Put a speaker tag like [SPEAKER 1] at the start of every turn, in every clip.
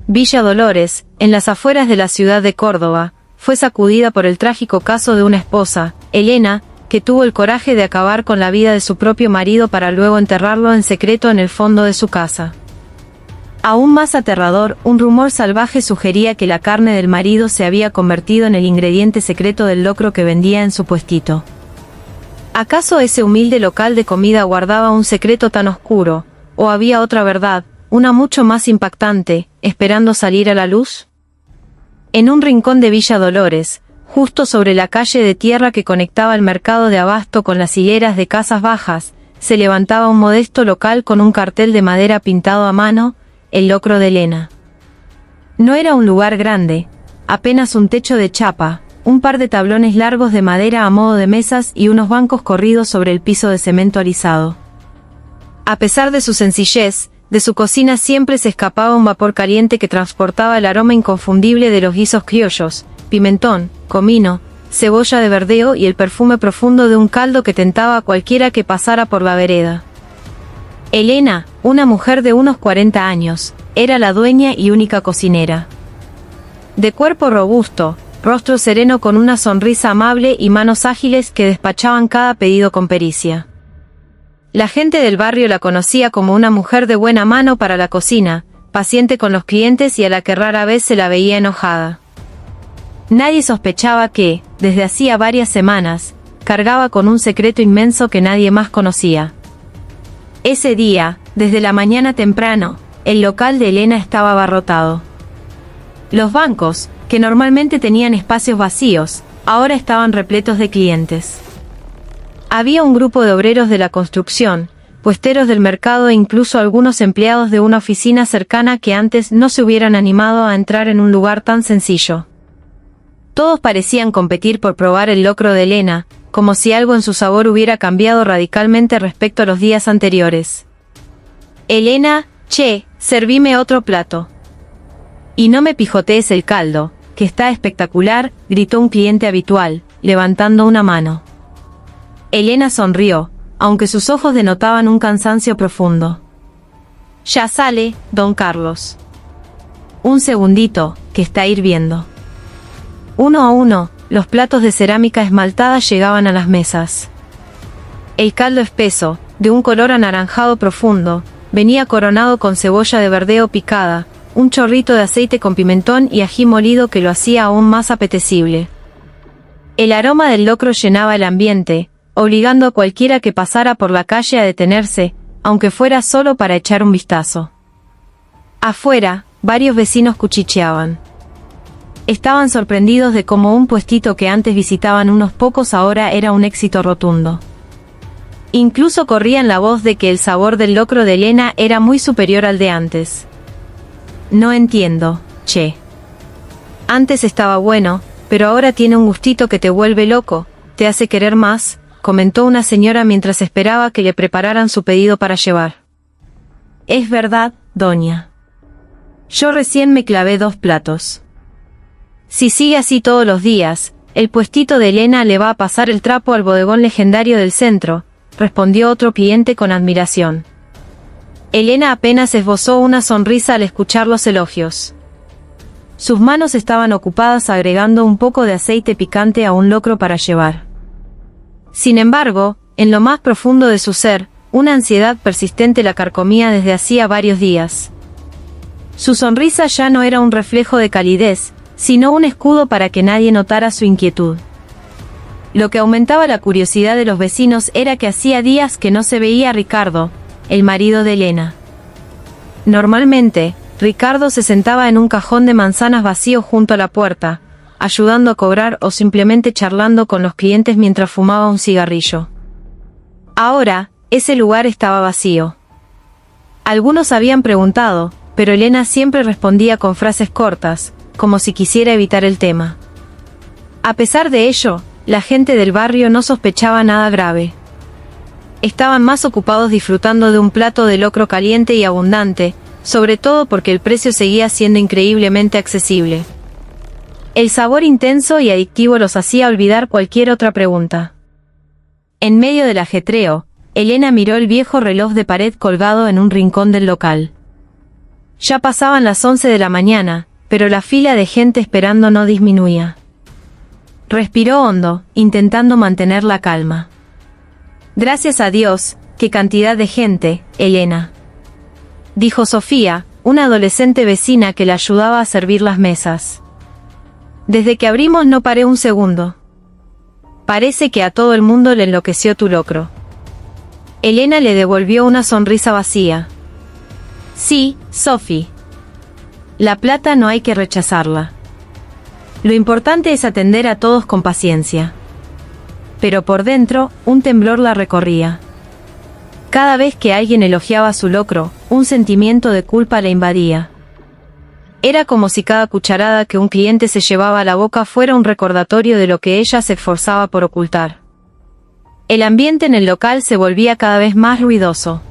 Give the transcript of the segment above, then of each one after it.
[SPEAKER 1] Villa Dolores, en las afueras de la ciudad de Córdoba, fue sacudida por el trágico caso de una esposa, Elena, que tuvo el coraje de acabar con la vida de su propio marido para luego enterrarlo en secreto en el fondo de su casa. Aún más aterrador, un rumor salvaje sugería que la carne del marido se había convertido en el ingrediente secreto del locro que vendía en su puestito. ¿Acaso ese humilde local de comida guardaba un secreto tan oscuro, o había otra verdad, una mucho más impactante, esperando salir a la luz? En un rincón de Villa Dolores, justo sobre la calle de tierra que conectaba el mercado de Abasto con las hileras de casas bajas, se levantaba un modesto local con un cartel de madera pintado a mano, el locro de Elena. No era un lugar grande, apenas un techo de chapa, un par de tablones largos de madera a modo de mesas y unos bancos corridos sobre el piso de cemento alisado. A pesar de su sencillez, de su cocina siempre se escapaba un vapor caliente que transportaba el aroma inconfundible de los guisos criollos, pimentón, comino, cebolla de verdeo y el perfume profundo de un caldo que tentaba a cualquiera que pasara por la vereda. Elena, una mujer de unos 40 años, era la dueña y única cocinera. De cuerpo robusto, rostro sereno con una sonrisa amable y manos ágiles que despachaban cada pedido con pericia. La gente del barrio la conocía como una mujer de buena mano para la cocina, paciente con los clientes y a la que rara vez se la veía enojada. Nadie sospechaba que, desde hacía varias semanas, cargaba con un secreto inmenso que nadie más conocía. Ese día, desde la mañana temprano, el local de Elena estaba abarrotado. Los bancos, que normalmente tenían espacios vacíos, ahora estaban repletos de clientes. Había un grupo de obreros de la construcción, puesteros del mercado e incluso algunos empleados de una oficina cercana que antes no se hubieran animado a entrar en un lugar tan sencillo. Todos parecían competir por probar el locro de Elena, como si algo en su sabor hubiera cambiado radicalmente respecto a los días anteriores. Elena, servime otro plato. Y no me pijotees el caldo, que está espectacular, gritó un cliente habitual, levantando una mano. Elena sonrió, aunque sus ojos denotaban un cansancio profundo. Ya sale, don Carlos. Un segundito, que está hirviendo. Uno a uno, los platos de cerámica esmaltada llegaban a las mesas. El caldo espeso, de un color anaranjado profundo, venía coronado con cebolla de verdeo picada, un chorrito de aceite con pimentón y ají molido que lo hacía aún más apetecible. El aroma del locro llenaba el ambiente, obligando a cualquiera que pasara por la calle a detenerse, aunque fuera solo para echar un vistazo. Afuera, varios vecinos cuchicheaban. Estaban sorprendidos de cómo un puestito que antes visitaban unos pocos ahora era un éxito rotundo. Incluso corrían la voz de que el sabor del locro de Elena era muy superior al de antes. No entiendo, Antes estaba bueno, pero ahora tiene un gustito que te vuelve loco, te hace querer más, comentó una señora mientras esperaba que le prepararan su pedido para llevar. Es verdad, doña. Yo recién me clavé 2 platos. Si sigue así todos los días, el puestito de Elena le va a pasar el trapo al bodegón legendario del centro, respondió otro cliente con admiración. Elena apenas esbozó una sonrisa al escuchar los elogios. Sus manos estaban ocupadas agregando un poco de aceite picante a un locro para llevar. Sin embargo, en lo más profundo de su ser, una ansiedad persistente la carcomía desde hacía varios días. Su sonrisa ya no era un reflejo de calidez, sino un escudo para que nadie notara su inquietud. Lo que aumentaba la curiosidad de los vecinos era que hacía días que no se veía a Ricardo, el marido de Elena. Normalmente, Ricardo se sentaba en un cajón de manzanas vacío junto a la puerta, ayudando a cobrar o simplemente charlando con los clientes mientras fumaba un cigarrillo. Ahora, ese lugar estaba vacío. Algunos habían preguntado, pero Elena siempre respondía con frases cortas, como si quisiera evitar el tema. A pesar de ello, la gente del barrio no sospechaba nada grave. Estaban más ocupados disfrutando de un plato de locro caliente y abundante, sobre todo porque el precio seguía siendo increíblemente accesible. El sabor intenso y adictivo los hacía olvidar cualquier otra pregunta. En medio del ajetreo, Elena miró el viejo reloj de pared colgado en un rincón del local. Ya pasaban las 11 de la mañana, pero la fila de gente esperando no disminuía. Respiró hondo, intentando mantener la calma. Gracias a Dios, qué cantidad de gente, Elena, dijo Sofía, una adolescente vecina que le ayudaba a servir las mesas. Desde que abrimos no paré un segundo. Parece que a todo el mundo le enloqueció tu locro. Elena le devolvió una sonrisa vacía. Sí, Sophie. La plata no hay que rechazarla. Lo importante es atender a todos con paciencia. Pero por dentro, un temblor la recorría. Cada vez que alguien elogiaba su locro, un sentimiento de culpa la invadía. Era como si cada cucharada que un cliente se llevaba a la boca fuera un recordatorio de lo que ella se esforzaba por ocultar. El ambiente en el local se volvía cada vez más ruidoso.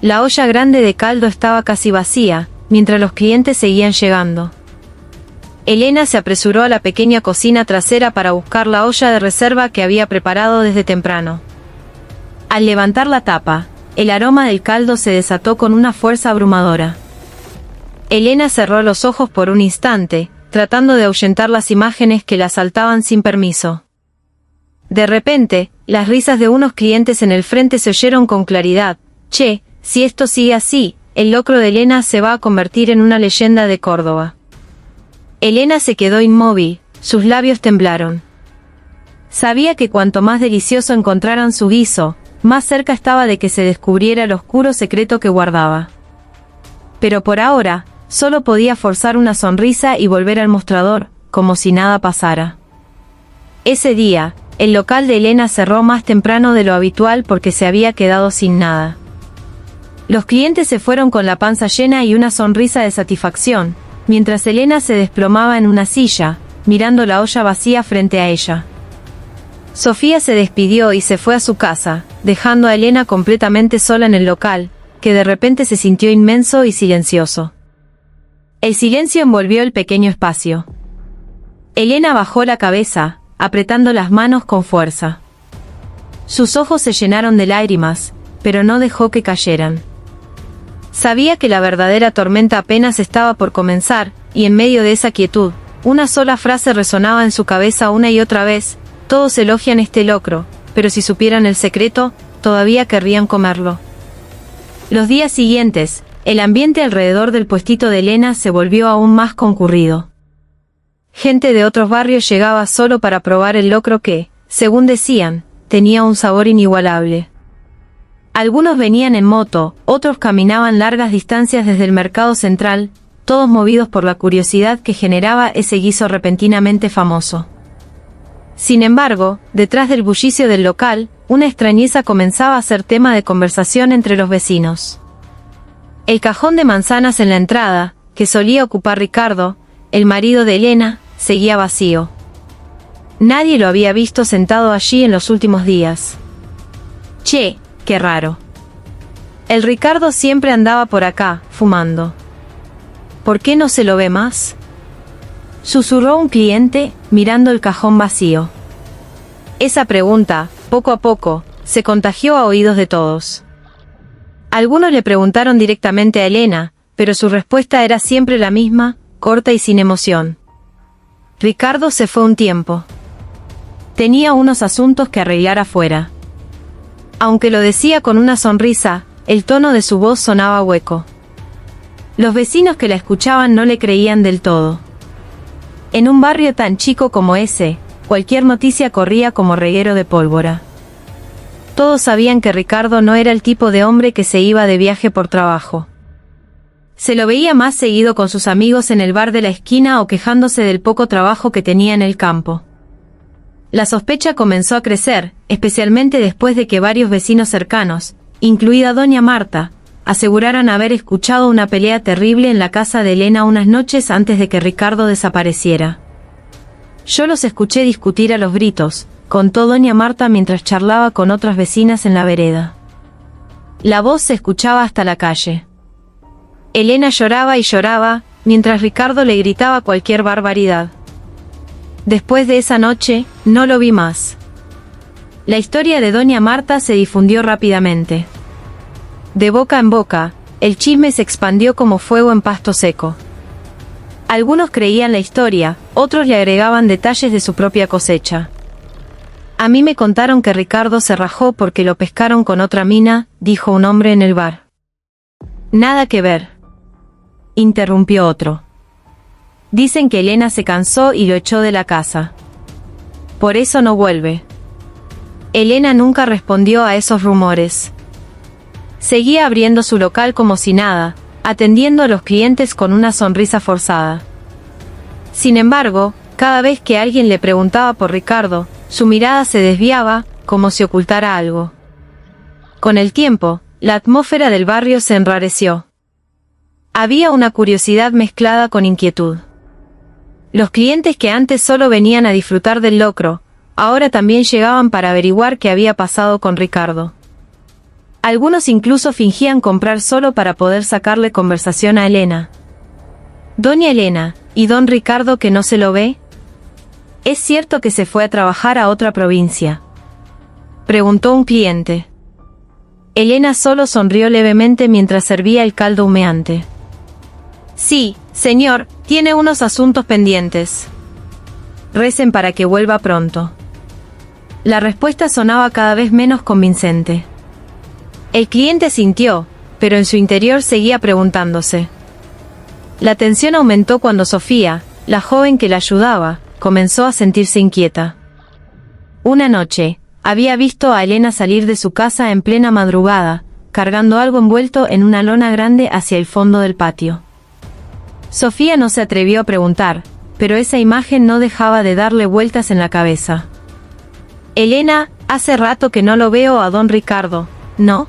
[SPEAKER 1] La olla grande de caldo estaba casi vacía, mientras los clientes seguían llegando. Elena se apresuró a la pequeña cocina trasera para buscar la olla de reserva que había preparado desde temprano. Al levantar la tapa, el aroma del caldo se desató con una fuerza abrumadora. Elena cerró los ojos por un instante, tratando de ahuyentar las imágenes que la asaltaban sin permiso. De repente, las risas de unos clientes en el frente se oyeron con claridad. Che, si esto sigue así, el locro de Elena se va a convertir en una leyenda de Córdoba. Elena se quedó inmóvil, sus labios temblaron. Sabía que cuanto más delicioso encontraran su guiso, más cerca estaba de que se descubriera el oscuro secreto que guardaba. Pero por ahora, solo podía forzar una sonrisa y volver al mostrador, como si nada pasara. Ese día, el local de Elena cerró más temprano de lo habitual porque se había quedado sin nada. Los clientes se fueron con la panza llena y una sonrisa de satisfacción, mientras Elena se desplomaba en una silla, mirando la olla vacía frente a ella. Sofía se despidió y se fue a su casa, dejando a Elena completamente sola en el local, que de repente se sintió inmenso y silencioso. El silencio envolvió el pequeño espacio. Elena bajó la cabeza, apretando las manos con fuerza. Sus ojos se llenaron de lágrimas, pero no dejó que cayeran. Sabía que la verdadera tormenta apenas estaba por comenzar, y en medio de esa quietud, una sola frase resonaba en su cabeza una y otra vez: todos elogian este locro, pero si supieran el secreto, todavía querrían comerlo. Los días siguientes, el ambiente alrededor del puestito de Elena se volvió aún más concurrido. Gente de otros barrios llegaba solo para probar el locro que, según decían, tenía un sabor inigualable. Algunos venían en moto, otros caminaban largas distancias desde el mercado central, todos movidos por la curiosidad que generaba ese guiso repentinamente famoso. Sin embargo, detrás del bullicio del local, una extrañeza comenzaba a ser tema de conversación entre los vecinos. El cajón de manzanas en la entrada, que solía ocupar Ricardo, el marido de Elena, seguía vacío. Nadie lo había visto sentado allí en los últimos días. Che, qué raro. El Ricardo siempre andaba por acá, fumando. ¿Por qué no se lo ve más?, susurró un cliente, mirando el cajón vacío. Esa pregunta, poco a poco, se contagió a oídos de todos. Algunos le preguntaron directamente a Elena, pero su respuesta era siempre la misma, corta y sin emoción. Ricardo se fue un tiempo. Tenía unos asuntos que arreglar afuera. Aunque lo decía con una sonrisa, el tono de su voz sonaba hueco. Los vecinos que la escuchaban no le creían del todo. En un barrio tan chico como ese, cualquier noticia corría como reguero de pólvora. Todos sabían que Ricardo no era el tipo de hombre que se iba de viaje por trabajo. Se lo veía más seguido con sus amigos en el bar de la esquina o quejándose del poco trabajo que tenía en el campo. La sospecha comenzó a crecer, especialmente después de que varios vecinos cercanos, incluida doña Marta, aseguraran haber escuchado una pelea terrible en la casa de Elena unas noches antes de que Ricardo desapareciera. Yo los escuché discutir a los gritos, contó doña Marta mientras charlaba con otras vecinas en la vereda. La voz se escuchaba hasta la calle. Elena lloraba y lloraba, mientras Ricardo le gritaba cualquier barbaridad. Después de esa noche, no lo vi más. La historia de doña Marta se difundió rápidamente. De boca en boca, el chisme se expandió como fuego en pasto seco. Algunos creían la historia, otros le agregaban detalles de su propia cosecha. A mí me contaron que Ricardo se rajó porque lo pescaron con otra mina, dijo un hombre en el bar. Nada que ver, interrumpió otro. Dicen que Elena se cansó y lo echó de la casa. Por eso no vuelve. Elena nunca respondió a esos rumores. Seguía abriendo su local como si nada, atendiendo a los clientes con una sonrisa forzada. Sin embargo, cada vez que alguien le preguntaba por Ricardo, su mirada se desviaba, como si ocultara algo. Con el tiempo, la atmósfera del barrio se enrareció. Había una curiosidad mezclada con inquietud. Los clientes que antes solo venían a disfrutar del locro, ahora también llegaban para averiguar qué había pasado con Ricardo. Algunos incluso fingían comprar solo para poder sacarle conversación a Elena. Doña Elena, ¿y don Ricardo que no se lo ve? ¿Es cierto que se fue a trabajar a otra provincia?, preguntó un cliente. Elena solo sonrió levemente mientras servía el caldo humeante. Sí, señor, tiene unos asuntos pendientes. Recen para que vuelva pronto. La respuesta sonaba cada vez menos convincente. El cliente sintió, pero en su interior seguía preguntándose. La tensión aumentó cuando Sofía, la joven que la ayudaba, comenzó a sentirse inquieta. Una noche, había visto a Elena salir de su casa en plena madrugada, cargando algo envuelto en una lona grande hacia el fondo del patio. Sofía no se atrevió a preguntar, pero esa imagen no dejaba de darle vueltas en la cabeza. Elena, hace rato que no lo veo a don Ricardo, ¿no?,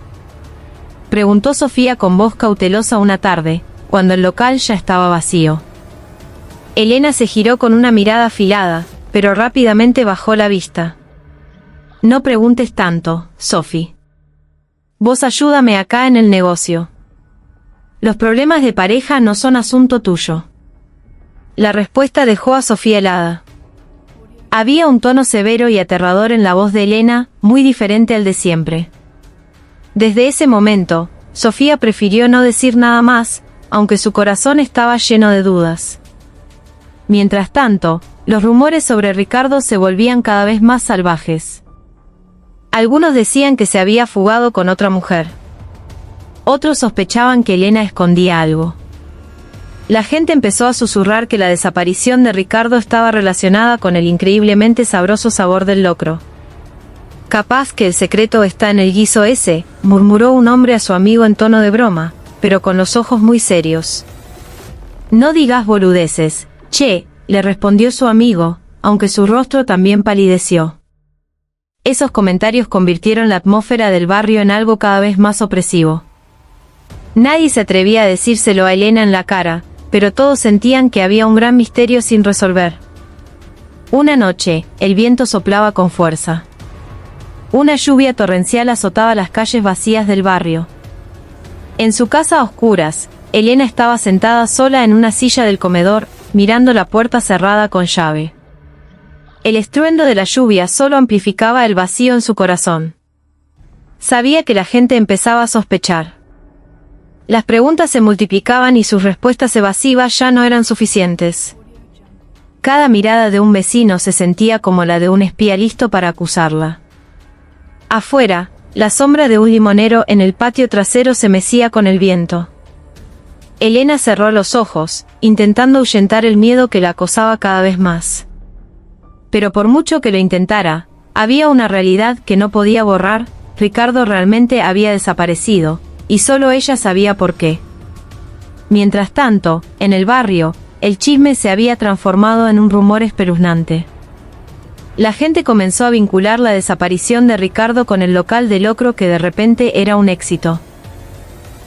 [SPEAKER 1] preguntó Sofía con voz cautelosa una tarde, cuando el local ya estaba vacío. Elena se giró con una mirada afilada, pero rápidamente bajó la vista. No preguntes tanto, Sophie. Vos ayúdame acá en el negocio. Los problemas de pareja no son asunto tuyo. La respuesta dejó a Sofía helada. Había un tono severo y aterrador en la voz de Elena, muy diferente al de siempre. Desde ese momento, Sofía prefirió no decir nada más, aunque su corazón estaba lleno de dudas. Mientras tanto, los rumores sobre Ricardo se volvían cada vez más salvajes. Algunos decían que se había fugado con otra mujer. Otros sospechaban que Elena escondía algo. La gente empezó a susurrar que la desaparición de Ricardo estaba relacionada con el increíblemente sabroso sabor del locro. Capaz que el secreto está en el guiso ese, murmuró un hombre a su amigo en tono de broma, pero con los ojos muy serios. No digas boludeces, che, le respondió su amigo, aunque su rostro también palideció. Esos comentarios convirtieron la atmósfera del barrio en algo cada vez más opresivo. Nadie se atrevía a decírselo a Elena en la cara, pero todos sentían que había un gran misterio sin resolver. Una noche, el viento soplaba con fuerza. Una lluvia torrencial azotaba las calles vacías del barrio. En su casa a oscuras, Elena estaba sentada sola en una silla del comedor, mirando la puerta cerrada con llave. El estruendo de la lluvia solo amplificaba el vacío en su corazón. Sabía que la gente empezaba a sospechar. Las preguntas se multiplicaban y sus respuestas evasivas ya no eran suficientes. Cada mirada de un vecino se sentía como la de un espía listo para acusarla. Afuera, la sombra de un limonero en el patio trasero se mecía con el viento. Elena cerró los ojos, intentando ahuyentar el miedo que la acosaba cada vez más. Pero por mucho que lo intentara, había una realidad que no podía borrar: Ricardo realmente había desaparecido, y solo ella sabía por qué. Mientras tanto, en el barrio, el chisme se había transformado en un rumor espeluznante. La gente comenzó a vincular la desaparición de Ricardo con el local de locro que de repente era un éxito.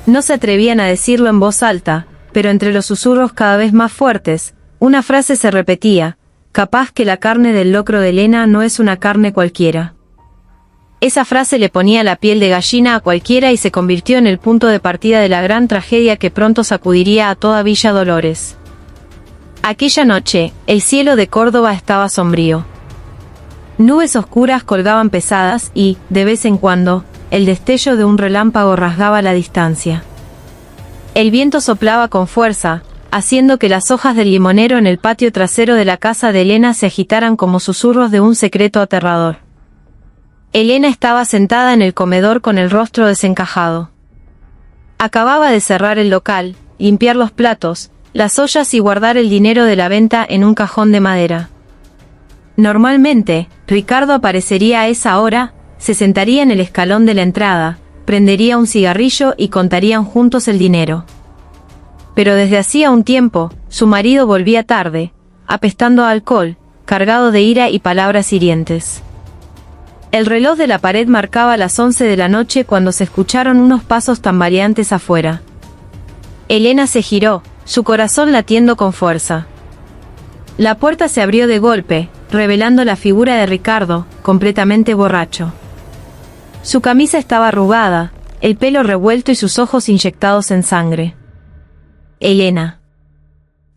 [SPEAKER 1] No se atrevían a decirlo en voz alta, pero entre los susurros cada vez más fuertes, una frase se repetía: capaz que la carne del locro de Elena no es una carne cualquiera. Esa frase le ponía la piel de gallina a cualquiera y se convirtió en el punto de partida de la gran tragedia que pronto sacudiría a toda Villa Dolores. Aquella noche, el cielo de Córdoba estaba sombrío. Nubes oscuras colgaban pesadas y, de vez en cuando, el destello de un relámpago rasgaba la distancia. El viento soplaba con fuerza, haciendo que las hojas del limonero en el patio trasero de la casa de Elena se agitaran como susurros de un secreto aterrador. Elena estaba sentada en el comedor con el rostro desencajado. Acababa de cerrar el local, limpiar los platos, las ollas y guardar el dinero de la venta en un cajón de madera. Normalmente, Ricardo aparecería a esa hora, se sentaría en el escalón de la entrada, prendería un cigarrillo y contarían juntos el dinero. Pero desde hacía un tiempo, su marido volvía tarde, apestando a alcohol, cargado de ira y palabras hirientes. El reloj de la pared marcaba las 11 de la noche cuando se escucharon unos pasos tambaleantes afuera. Elena se giró, su corazón latiendo con fuerza. La puerta se abrió de golpe, revelando la figura de Ricardo, completamente borracho. Su camisa estaba arrugada, el pelo revuelto y sus ojos inyectados en sangre. «Elena»,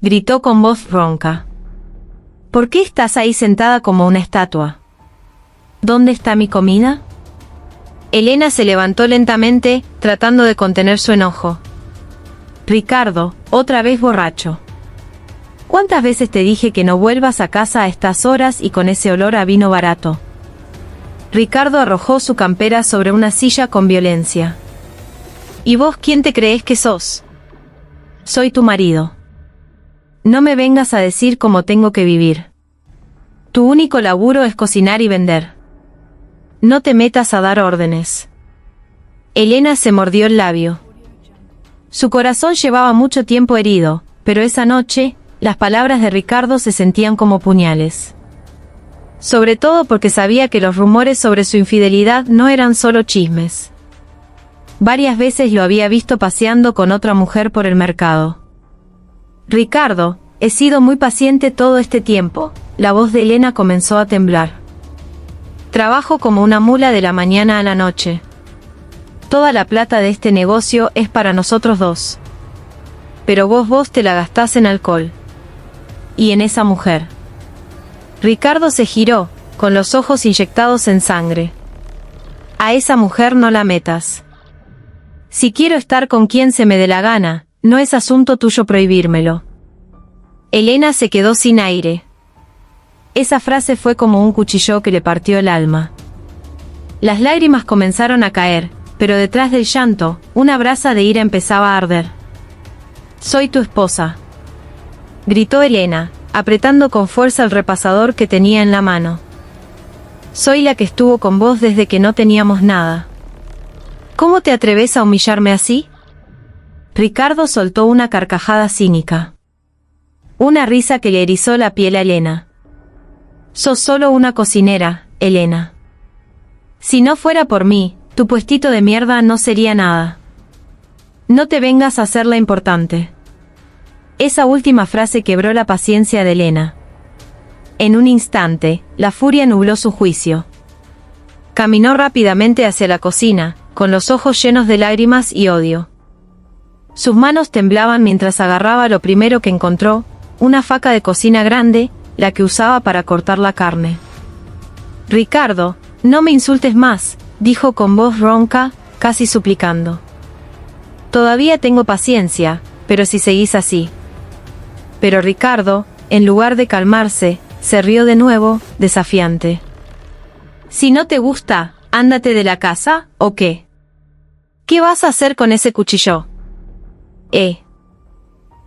[SPEAKER 1] gritó con voz ronca. «¿Por qué estás ahí sentada como una estatua? ¿Dónde está mi comida?» Elena se levantó lentamente, tratando de contener su enojo. «Ricardo, otra vez borracho. ¿Cuántas veces te dije que no vuelvas a casa a estas horas y con ese olor a vino barato?» Ricardo arrojó su campera sobre una silla con violencia. «¿Y vos quién te crees que sos?» «Soy tu marido. No me vengas a decir cómo tengo que vivir. Tu único laburo es cocinar y vender. No te metas a dar órdenes». Elena se mordió el labio. Su corazón llevaba mucho tiempo herido, pero esa noche, las palabras de Ricardo se sentían como puñales. Sobre todo porque sabía que los rumores sobre su infidelidad no eran solo chismes. Varias veces lo había visto paseando con otra mujer por el mercado. «Ricardo, he sido muy paciente todo este tiempo», la voz de Elena comenzó a temblar. «Trabajo como una mula de la mañana a la noche. Toda la plata de este negocio es para nosotros dos. Pero vos te la gastás en alcohol. Y en esa mujer». Ricardo se giró, con los ojos inyectados en sangre. «A esa mujer no la metas. Si quiero estar con quien se me dé la gana, no es asunto tuyo prohibírmelo». Elena se quedó sin aire. Esa frase fue como un cuchillo que le partió el alma. Las lágrimas comenzaron a caer, pero detrás del llanto, una brasa de ira empezaba a arder. «Soy tu esposa», gritó Elena, apretando con fuerza el repasador que tenía en la mano. «Soy la que estuvo con vos desde que no teníamos nada. ¿Cómo te atreves a humillarme así?» Ricardo soltó una carcajada cínica. Una risa que le erizó la piel a Elena. «Sos solo una cocinera, Elena. Si no fuera por mí, tu puestito de mierda no sería nada. No te vengas a hacerla importante». Esa última frase quebró la paciencia de Elena. En un instante, la furia nubló su juicio. Caminó rápidamente hacia la cocina, con los ojos llenos de lágrimas y odio. Sus manos temblaban mientras agarraba lo primero que encontró, una faca de cocina grande, la que usaba para cortar la carne. «Ricardo, no me insultes más», dijo con voz ronca, casi suplicando. «Todavía tengo paciencia, pero si seguís así». Pero Ricardo, en lugar de calmarse, se rió de nuevo, desafiante. «Si no te gusta, ándate de la casa, ¿o qué? ¿Qué vas a hacer con ese cuchillo?»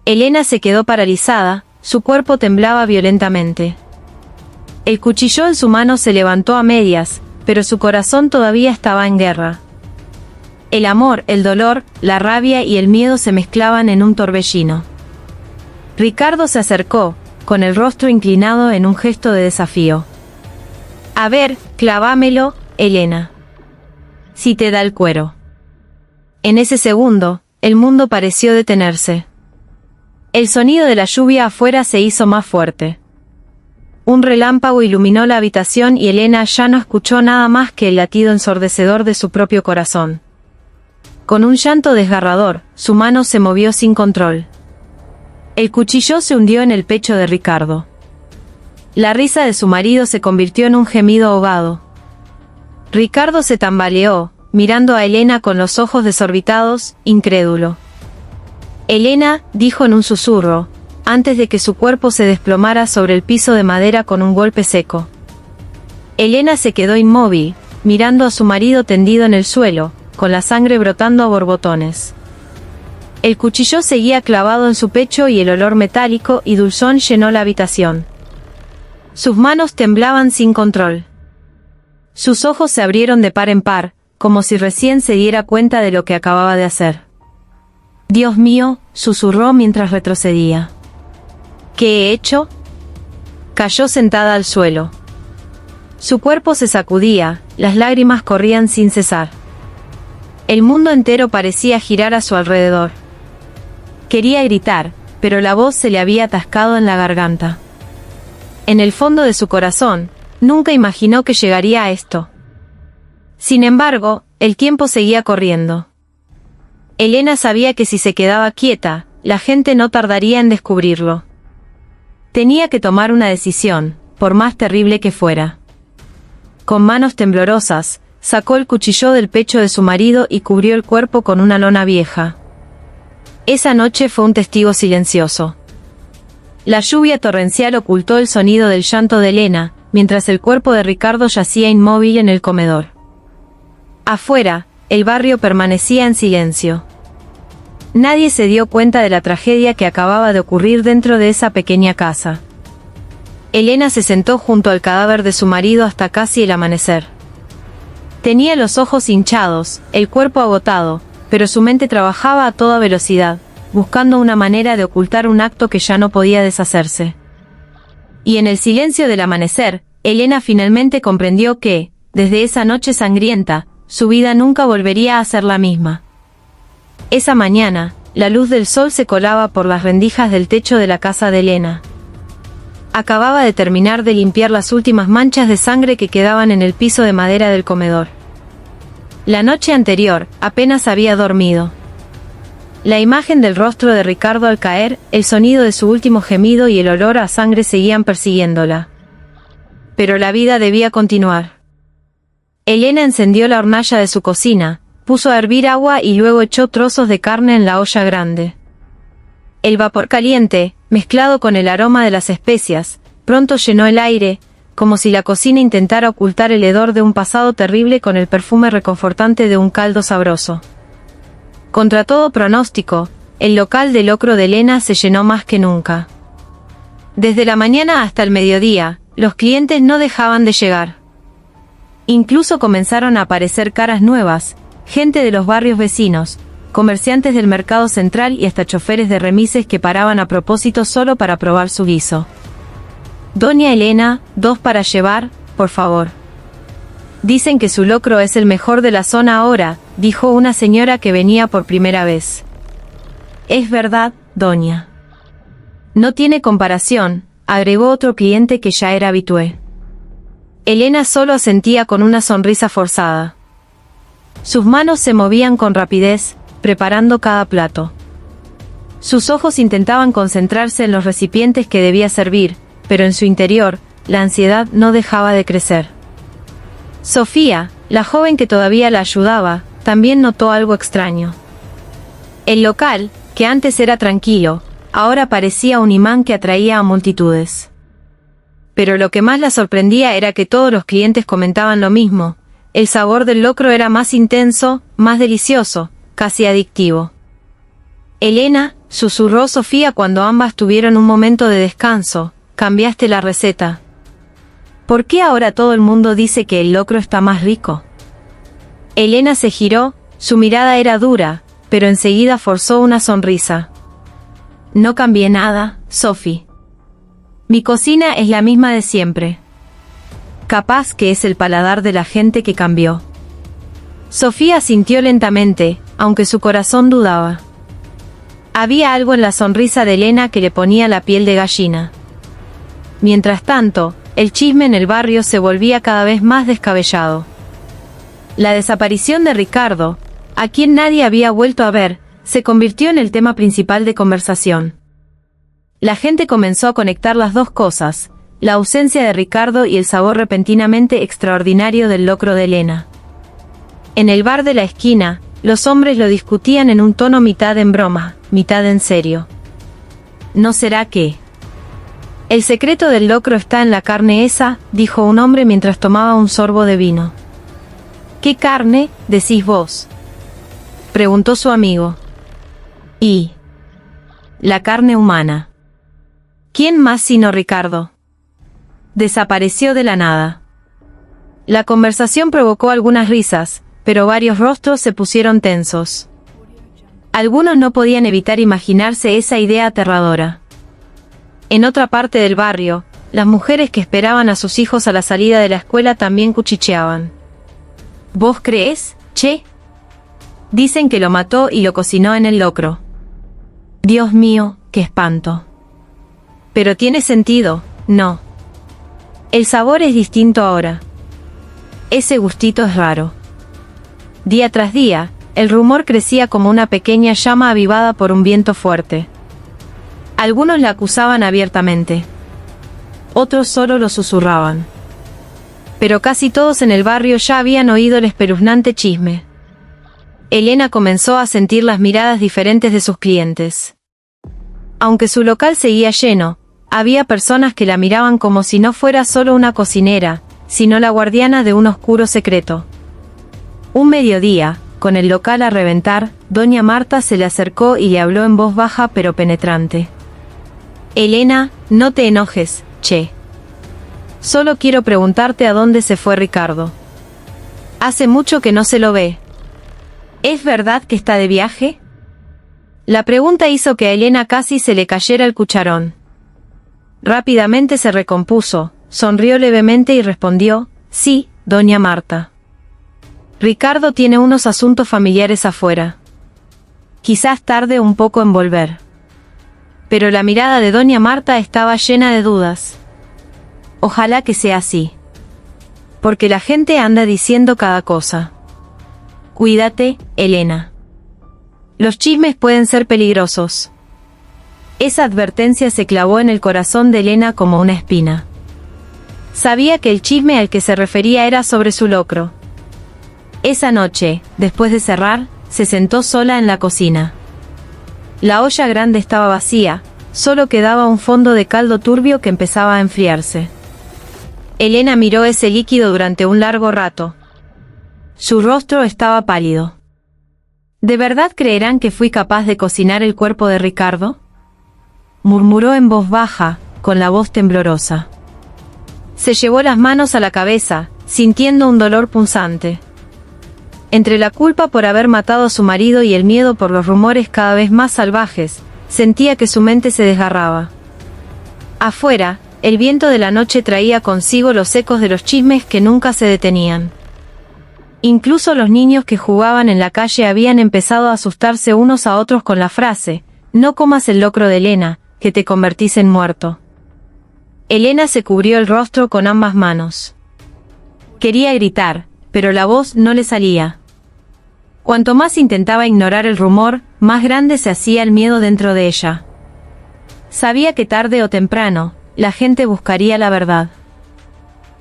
[SPEAKER 1] Elena se quedó paralizada, su cuerpo temblaba violentamente. El cuchillo en su mano se levantó a medias, pero su corazón todavía estaba en guerra. El amor, el dolor, la rabia y el miedo se mezclaban en un torbellino. Ricardo se acercó, con el rostro inclinado en un gesto de desafío. «A ver, clavámelo, Elena. Si te da el cuero». En ese segundo, el mundo pareció detenerse. El sonido de la lluvia afuera se hizo más fuerte. Un relámpago iluminó la habitación y Elena ya no escuchó nada más que el latido ensordecedor de su propio corazón. Con un llanto desgarrador, su mano se movió sin control. El cuchillo se hundió en el pecho de Ricardo. La risa de su marido se convirtió en un gemido ahogado. Ricardo se tambaleó, mirando a Elena con los ojos desorbitados, incrédulo. Elena, dijo en un susurro, antes de que su cuerpo se desplomara sobre el piso de madera con un golpe seco. Elena se quedó inmóvil, mirando a su marido tendido en el suelo, con la sangre brotando a borbotones. El cuchillo seguía clavado en su pecho y el olor metálico y dulzón llenó la habitación. Sus manos temblaban sin control. Sus ojos se abrieron de par en par, como si recién se diera cuenta de lo que acababa de hacer. «Dios mío», susurró mientras retrocedía. «¿Qué he hecho?». Cayó sentada al suelo. Su cuerpo se sacudía, las lágrimas corrían sin cesar. El mundo entero parecía girar a su alrededor. Quería gritar, pero la voz se le había atascado en la garganta. En el fondo de su corazón, nunca imaginó que llegaría a esto. Sin embargo, el tiempo seguía corriendo. Elena sabía que si se quedaba quieta, la gente no tardaría en descubrirlo. Tenía que tomar una decisión, por más terrible que fuera. Con manos temblorosas, sacó el cuchillo del pecho de su marido y cubrió el cuerpo con una lona vieja. Esa noche fue un testigo silencioso. La lluvia torrencial ocultó el sonido del llanto de Elena, mientras el cuerpo de Ricardo yacía inmóvil en el comedor. Afuera, el barrio permanecía en silencio. Nadie se dio cuenta de la tragedia que acababa de ocurrir dentro de esa pequeña casa. Elena se sentó junto al cadáver de su marido hasta casi el amanecer. Tenía los ojos hinchados, el cuerpo agotado, pero su mente trabajaba a toda velocidad, buscando una manera de ocultar un acto que ya no podía deshacerse. Y en el silencio del amanecer, Elena finalmente comprendió que, desde esa noche sangrienta, su vida nunca volvería a ser la misma. Esa mañana, la luz del sol se colaba por las rendijas del techo de la casa de Elena. Acababa de terminar de limpiar las últimas manchas de sangre que quedaban en el piso de madera del comedor. La noche anterior, apenas había dormido. La imagen del rostro de Ricardo al caer, el sonido de su último gemido y el olor a sangre seguían persiguiéndola. Pero la vida debía continuar. Elena encendió la hornalla de su cocina, puso a hervir agua y luego echó trozos de carne en la olla grande. El vapor caliente, mezclado con el aroma de las especias, pronto llenó el aire, como si la cocina intentara ocultar el hedor de un pasado terrible con el perfume reconfortante de un caldo sabroso. Contra todo pronóstico, el local de locro de Elena se llenó más que nunca. Desde la mañana hasta el mediodía, los clientes no dejaban de llegar. Incluso comenzaron a aparecer caras nuevas, gente de los barrios vecinos, comerciantes del mercado central y hasta choferes de remises que paraban a propósito solo para probar su guiso. «Doña Elena, 2 para llevar, por favor». «Dicen que su locro es el mejor de la zona ahora», dijo una señora que venía por primera vez. «Es verdad, doña». «No tiene comparación», agregó otro cliente que ya era habitué. Elena solo asentía con una sonrisa forzada. Sus manos se movían con rapidez, preparando cada plato. Sus ojos intentaban concentrarse en los recipientes que debía servir, pero en su interior, la ansiedad no dejaba de crecer. Sofía, la joven que todavía la ayudaba, también notó algo extraño. El local, que antes era tranquilo, ahora parecía un imán que atraía a multitudes. Pero lo que más la sorprendía era que todos los clientes comentaban lo mismo: el sabor del locro era más intenso, más delicioso, casi adictivo. «Elena», susurró Sofía cuando ambas tuvieron un momento de descanso, «cambiaste la receta. ¿Por qué ahora todo el mundo dice que el locro está más rico?». Elena se giró, su mirada era dura, pero enseguida forzó una sonrisa. «No cambié nada, Sophie. Mi cocina es la misma de siempre. Capaz que es el paladar de la gente que cambió». Sofía asintió lentamente, aunque su corazón dudaba. Había algo en la sonrisa de Elena que le ponía la piel de gallina. Mientras tanto, el chisme en el barrio se volvía cada vez más descabellado. La desaparición de Ricardo, a quien nadie había vuelto a ver, se convirtió en el tema principal de conversación. La gente comenzó a conectar las dos cosas: la ausencia de Ricardo y el sabor repentinamente extraordinario del locro de Elena. En el bar de la esquina, los hombres lo discutían en un tono mitad en broma, mitad en serio. ¿No será que? El secreto del locro está en la carne esa, dijo un hombre mientras tomaba un sorbo de vino. ¿Qué carne, decís vos?, preguntó su amigo. Y la carne humana. ¿Quién más sino Ricardo? Desapareció de la nada. La conversación provocó algunas risas, pero varios rostros se pusieron tensos. Algunos no podían evitar imaginarse esa idea aterradora. En otra parte del barrio, las mujeres que esperaban a sus hijos a la salida de la escuela también cuchicheaban. ¿Vos creés, che? Dicen que lo mató y lo cocinó en el locro. Dios mío, qué espanto. Pero tiene sentido, ¿no? El sabor es distinto ahora. Ese gustito es raro. Día tras día, el rumor crecía como una pequeña llama avivada por un viento fuerte. Algunos la acusaban abiertamente. Otros solo lo susurraban. Pero casi todos en el barrio ya habían oído el espeluznante chisme. Elena comenzó a sentir las miradas diferentes de sus clientes. Aunque su local seguía lleno, había personas que la miraban como si no fuera solo una cocinera, sino la guardiana de un oscuro secreto. Un mediodía, con el local a reventar, doña Marta se le acercó y le habló en voz baja pero penetrante. Elena, no te enojes, che. Solo quiero preguntarte a dónde se fue Ricardo. Hace mucho que no se lo ve. ¿Es verdad que está de viaje? La pregunta hizo que a Elena casi se le cayera el cucharón. Rápidamente se recompuso, sonrió levemente y respondió, sí, doña Marta. Ricardo tiene unos asuntos familiares afuera. Quizás tarde un poco en volver. Pero la mirada de doña Marta estaba llena de dudas. Ojalá que sea así. Porque la gente anda diciendo cada cosa. Cuídate, Elena. Los chismes pueden ser peligrosos. Esa advertencia se clavó en el corazón de Elena como una espina. Sabía que el chisme al que se refería era sobre su locro. Esa noche, después de cerrar, se sentó sola en la cocina. La olla grande estaba vacía, solo quedaba un fondo de caldo turbio que empezaba a enfriarse. Elena miró ese líquido durante un largo rato. Su rostro estaba pálido. ¿De verdad creerán que fui capaz de cocinar el cuerpo de Ricardo?, murmuró en voz baja, con la voz temblorosa. Se llevó las manos a la cabeza, sintiendo un dolor punzante. Entre la culpa por haber matado a su marido y el miedo por los rumores cada vez más salvajes, sentía que su mente se desgarraba. Afuera, el viento de la noche traía consigo los ecos de los chismes que nunca se detenían. Incluso los niños que jugaban en la calle habían empezado a asustarse unos a otros con la frase, no comas el locro de Elena, que te convertís en muerto. Elena se cubrió el rostro con ambas manos. Quería gritar, pero la voz no le salía. Cuanto más intentaba ignorar el rumor, más grande se hacía el miedo dentro de ella. Sabía que tarde o temprano, la gente buscaría la verdad.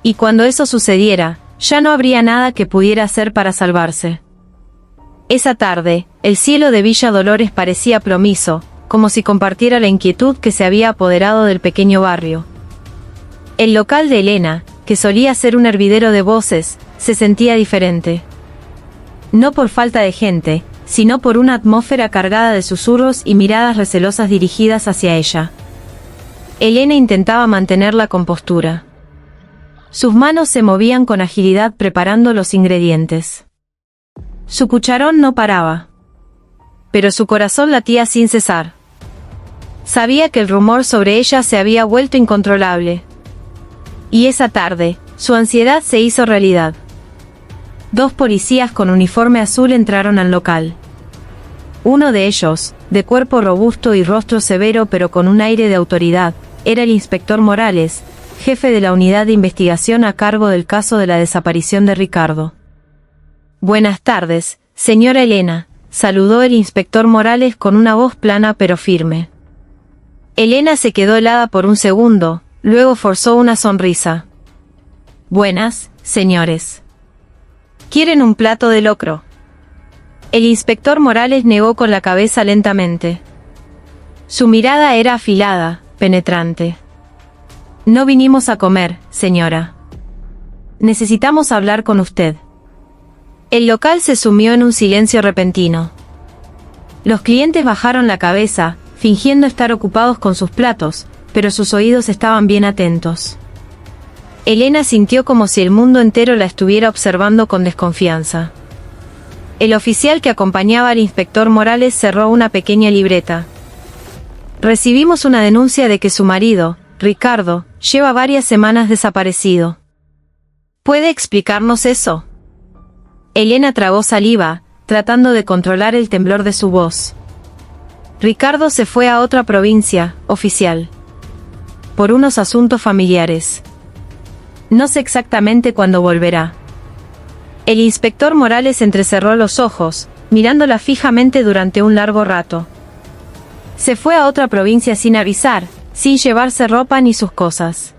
[SPEAKER 1] Y cuando eso sucediera, ya no habría nada que pudiera hacer para salvarse. Esa tarde, el cielo de Villa Dolores parecía plomizo, como si compartiera la inquietud que se había apoderado del pequeño barrio. El local de Elena, que solía ser un hervidero de voces, se sentía diferente. No por falta de gente, sino por una atmósfera cargada de susurros y miradas recelosas dirigidas hacia ella. Elena intentaba mantener la compostura. Sus manos se movían con agilidad preparando los ingredientes. Su cucharón no paraba. Pero su corazón latía sin cesar. Sabía que el rumor sobre ella se había vuelto incontrolable. Y esa tarde, su ansiedad se hizo realidad. 2 policías con uniforme azul entraron al local. Uno de ellos, de cuerpo robusto y rostro severo pero con un aire de autoridad, era el inspector Morales, jefe de la unidad de investigación a cargo del caso de la desaparición de Ricardo. Buenas tardes, señora Elena, saludó el inspector Morales con una voz plana pero firme. Elena se quedó helada por un segundo, luego forzó una sonrisa. Buenas, señores. ¿Quieren un plato de locro? El inspector Morales negó con la cabeza lentamente. Su mirada era afilada, penetrante. No vinimos a comer, señora. Necesitamos hablar con usted. El local se sumió en un silencio repentino. Los clientes bajaron la cabeza, fingiendo estar ocupados con sus platos, pero sus oídos estaban bien atentos. Elena sintió como si el mundo entero la estuviera observando con desconfianza. El oficial que acompañaba al inspector Morales cerró una pequeña libreta. Recibimos una denuncia de que su marido, Ricardo, lleva varias semanas desaparecido. ¿Puede explicarnos eso? Elena tragó saliva, tratando de controlar el temblor de su voz. Ricardo se fue a otra provincia, oficial. Por unos asuntos familiares. No sé exactamente cuándo volverá. El inspector Morales entrecerró los ojos, mirándola fijamente durante un largo rato. Se fue a otra provincia sin avisar, sin llevarse ropa ni sus cosas.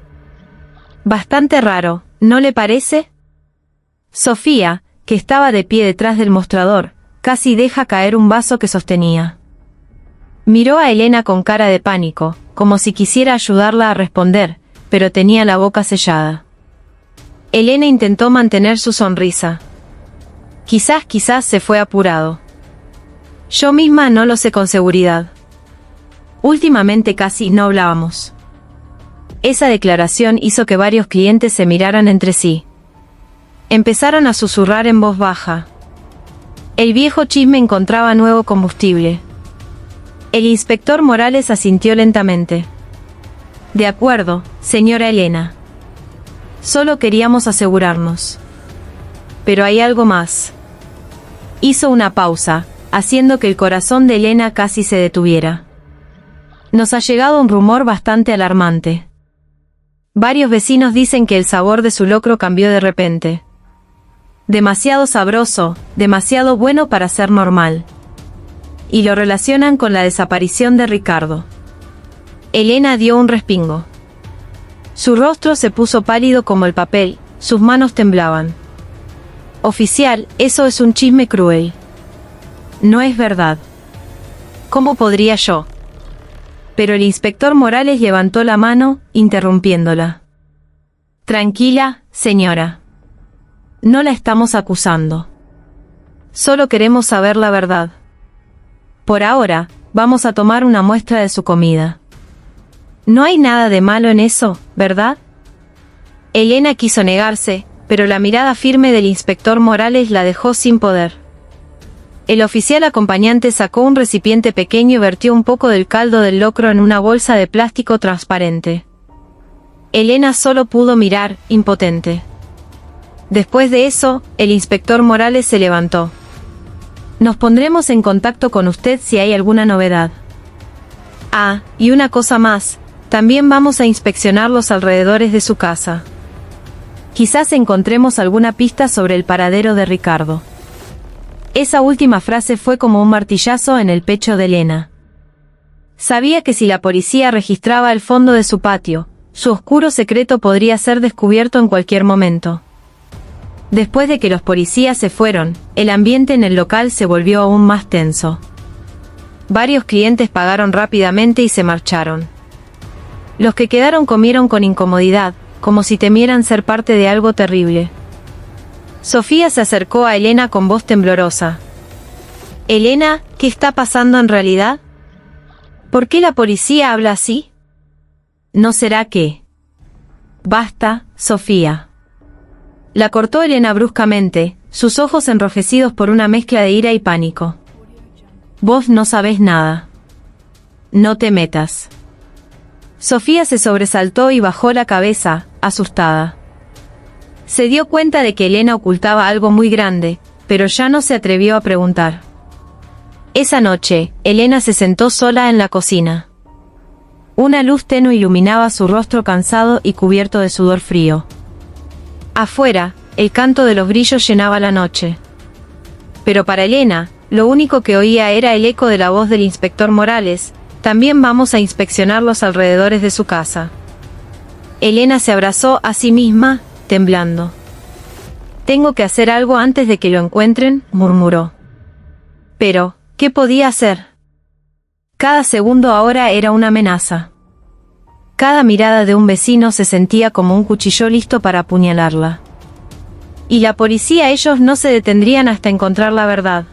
[SPEAKER 1] Bastante raro, ¿no le parece? Sofía, que estaba de pie detrás del mostrador, casi deja caer un vaso que sostenía. Miró a Elena con cara de pánico, como si quisiera ayudarla a responder, pero tenía la boca sellada. Elena intentó mantener su sonrisa. Quizás se fue apurado. Yo misma no lo sé con seguridad. Últimamente casi no hablábamos. Esa declaración hizo que varios clientes se miraran entre sí. Empezaron a susurrar en voz baja. El viejo chisme encontraba nuevo combustible. El inspector Morales asintió lentamente. De acuerdo, señora Elena. Solo queríamos asegurarnos. Pero hay algo más. Hizo una pausa, haciendo que el corazón de Elena casi se detuviera. Nos ha llegado un rumor bastante alarmante. Varios vecinos dicen que el sabor de su locro cambió de repente. Demasiado sabroso, demasiado bueno para ser normal. Y lo relacionan con la desaparición de Ricardo. Elena dio un respingo. Su rostro se puso pálido como el papel, sus manos temblaban. Oficial, eso es un chisme cruel. No es verdad. ¿Cómo podría yo? Pero el inspector Morales levantó la mano, interrumpiéndola. Tranquila, señora. No la estamos acusando. Solo queremos saber la verdad. Por ahora, vamos a tomar una muestra de su comida. No hay nada de malo en eso, ¿verdad? Elena quiso negarse, pero la mirada firme del inspector Morales la dejó sin poder. El oficial acompañante sacó un recipiente pequeño y vertió un poco del caldo del locro en una bolsa de plástico transparente. Elena solo pudo mirar, impotente. Después de eso, el inspector Morales se levantó. Nos pondremos en contacto con usted si hay alguna novedad. Ah, y una cosa más. También vamos a inspeccionar los alrededores de su casa. Quizás encontremos alguna pista sobre el paradero de Ricardo. Esa última frase fue como un martillazo en el pecho de Elena. Sabía que si la policía registraba el fondo de su patio, su oscuro secreto podría ser descubierto en cualquier momento. Después de que los policías se fueron, el ambiente en el local se volvió aún más tenso. Varios clientes pagaron rápidamente y se marcharon. Los que quedaron comieron con incomodidad, como si temieran ser parte de algo terrible. Sofía se acercó a Elena con voz temblorosa. Elena, ¿qué está pasando en realidad? ¿Por qué la policía habla así? ¿No será que? Basta, Sofía. La cortó Elena bruscamente, sus ojos enrojecidos por una mezcla de ira y pánico. Vos no sabés nada. No te metas. Sofía se sobresaltó y bajó la cabeza, asustada. Se dio cuenta de que Elena ocultaba algo muy grande, pero ya no se atrevió a preguntar. Esa noche, Elena se sentó sola en la cocina. Una luz tenue iluminaba su rostro cansado y cubierto de sudor frío. Afuera, el canto de los grillos llenaba la noche. Pero para Elena, lo único que oía era el eco de la voz del inspector Morales. También vamos a inspeccionar los alrededores de su casa. Elena se abrazó a sí misma, temblando. Tengo que hacer algo antes de que lo encuentren, murmuró. Pero, ¿qué podía hacer? Cada segundo ahora era una amenaza. Cada mirada de un vecino se sentía como un cuchillo listo para apuñalarla. Y la policía, ellos no se detendrían hasta encontrar la verdad.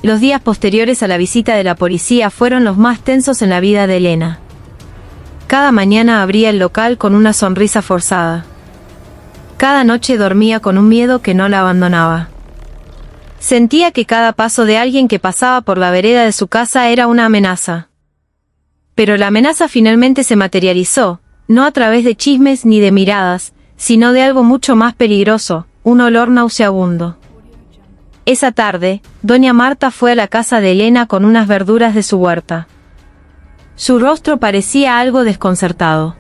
[SPEAKER 1] Los días posteriores a la visita de la policía fueron los más tensos en la vida de Elena. Cada mañana abría el local con una sonrisa forzada. Cada noche dormía con un miedo que no la abandonaba. Sentía que cada paso de alguien que pasaba por la vereda de su casa era una amenaza. Pero la amenaza finalmente se materializó, no a través de chismes ni de miradas, sino de algo mucho más peligroso, un olor nauseabundo. Esa tarde, doña Marta fue a la casa de Elena con unas verduras de su huerta. Su rostro parecía algo desconcertado.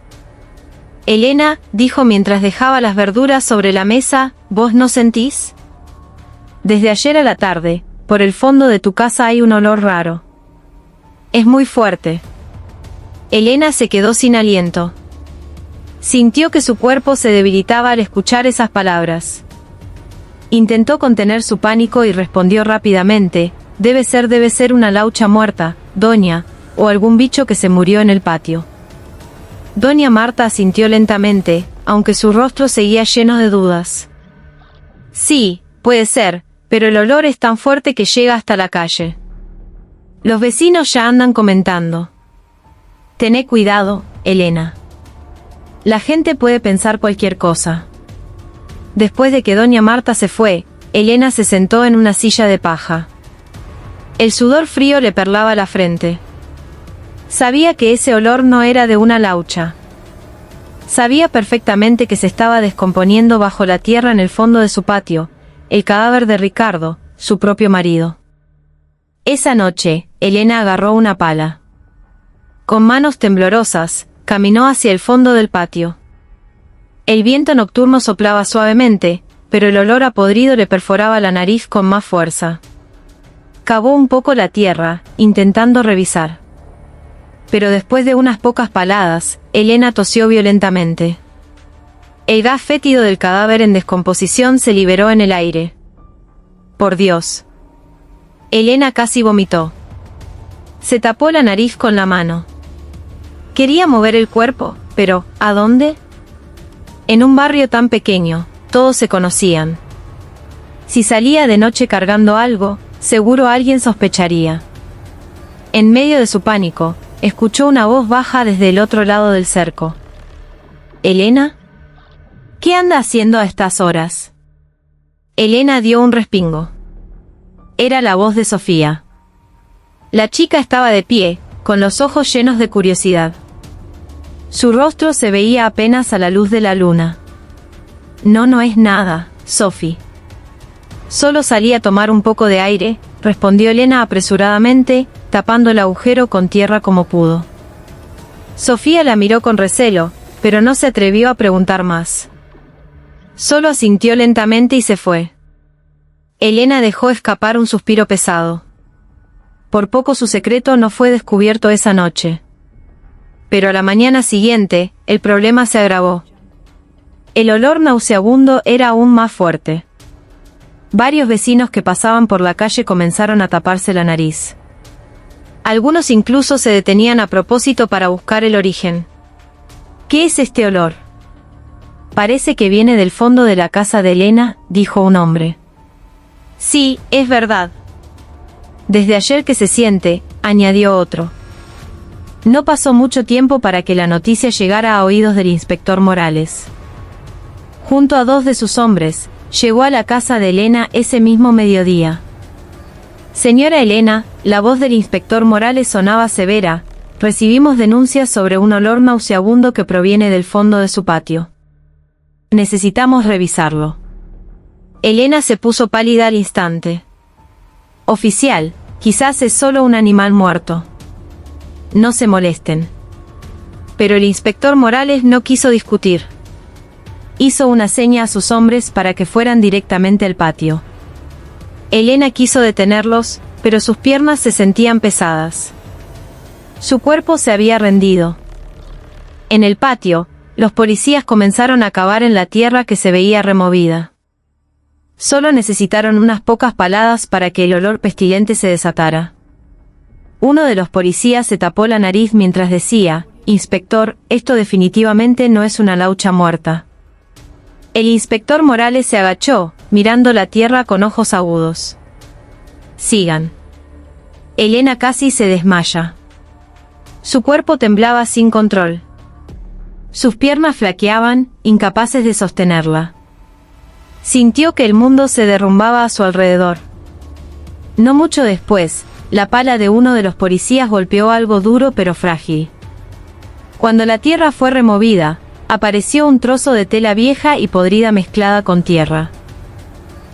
[SPEAKER 1] Elena, dijo mientras dejaba las verduras sobre la mesa, ¿vos no sentís? Desde ayer a la tarde, por el fondo de tu casa hay un olor raro. Es muy fuerte. Elena se quedó sin aliento. Sintió que su cuerpo se debilitaba al escuchar esas palabras. Intentó contener su pánico y respondió rápidamente, debe ser una laucha muerta, doña, o algún bicho que se murió en el patio. Doña Marta asintió lentamente, aunque su rostro seguía lleno de dudas. Sí, puede ser, pero el olor es tan fuerte que llega hasta la calle. Los vecinos ya andan comentando. Tené cuidado, Elena. La gente puede pensar cualquier cosa. Después de que doña Marta se fue, Elena se sentó en una silla de paja. El sudor frío le perlaba la frente. Sabía que ese olor no era de una laucha. Sabía perfectamente que se estaba descomponiendo bajo la tierra en el fondo de su patio, el cadáver de Ricardo, su propio marido. Esa noche, Elena agarró una pala. Con manos temblorosas, caminó hacia el fondo del patio. El viento nocturno soplaba suavemente, pero el olor a podrido le perforaba la nariz con más fuerza. Cavó un poco la tierra, intentando revisar. Pero después de unas pocas paladas, Elena tosió violentamente. El gas fétido del cadáver en descomposición se liberó en el aire. Por Dios. Elena casi vomitó. Se tapó la nariz con la mano. Quería mover el cuerpo, pero ¿a dónde? En un barrio tan pequeño, todos se conocían. Si salía de noche cargando algo, seguro alguien sospecharía. En medio de su pánico, escuchó una voz baja desde el otro lado del cerco. ¿Elena? ¿Qué anda haciendo a estas horas? Elena dio un respingo. Era la voz de Sofía. La chica estaba de pie, con los ojos llenos de curiosidad. Su rostro se veía apenas a la luz de la luna. No es nada, Sophie. Solo salí a tomar un poco de aire, respondió Elena apresuradamente, tapando el agujero con tierra como pudo. Sofía la miró con recelo, pero no se atrevió a preguntar más. Solo asintió lentamente y se fue. Elena dejó escapar un suspiro pesado. Por poco su secreto no fue descubierto esa noche. Pero a la mañana siguiente, el problema se agravó. El olor nauseabundo era aún más fuerte. Varios vecinos que pasaban por la calle comenzaron a taparse la nariz. Algunos incluso se detenían a propósito para buscar el origen. ¿Qué es este olor? Parece que viene del fondo de la casa de Elena, dijo un hombre. Sí, es verdad. Desde ayer que se siente, añadió otro. No pasó mucho tiempo para que la noticia llegara a oídos del inspector Morales. Junto a 2 de sus hombres, llegó a la casa de Elena ese mismo mediodía. Señora Elena, la voz del inspector Morales sonaba severa, recibimos denuncias sobre un olor nauseabundo que proviene del fondo de su patio. Necesitamos revisarlo. Elena se puso pálida al instante. Oficial, quizás es solo un animal muerto. No se molesten. Pero el inspector Morales no quiso discutir. Hizo una seña a sus hombres para que fueran directamente al patio. Elena quiso detenerlos, pero sus piernas se sentían pesadas. Su cuerpo se había rendido. En el patio, los policías comenzaron a cavar en la tierra que se veía removida. Solo necesitaron unas pocas paladas para que el olor pestilente se desatara. Uno de los policías se tapó la nariz mientras decía: «Inspector, esto definitivamente no es una laucha muerta». El inspector Morales se agachó, mirando la tierra con ojos agudos. «Sigan». Elena casi se desmaya. Su cuerpo temblaba sin control. Sus piernas flaqueaban, incapaces de sostenerla. Sintió que el mundo se derrumbaba a su alrededor. No mucho después, la pala de uno de los policías golpeó algo duro pero frágil. Cuando la tierra fue removida, apareció un trozo de tela vieja y podrida mezclada con tierra.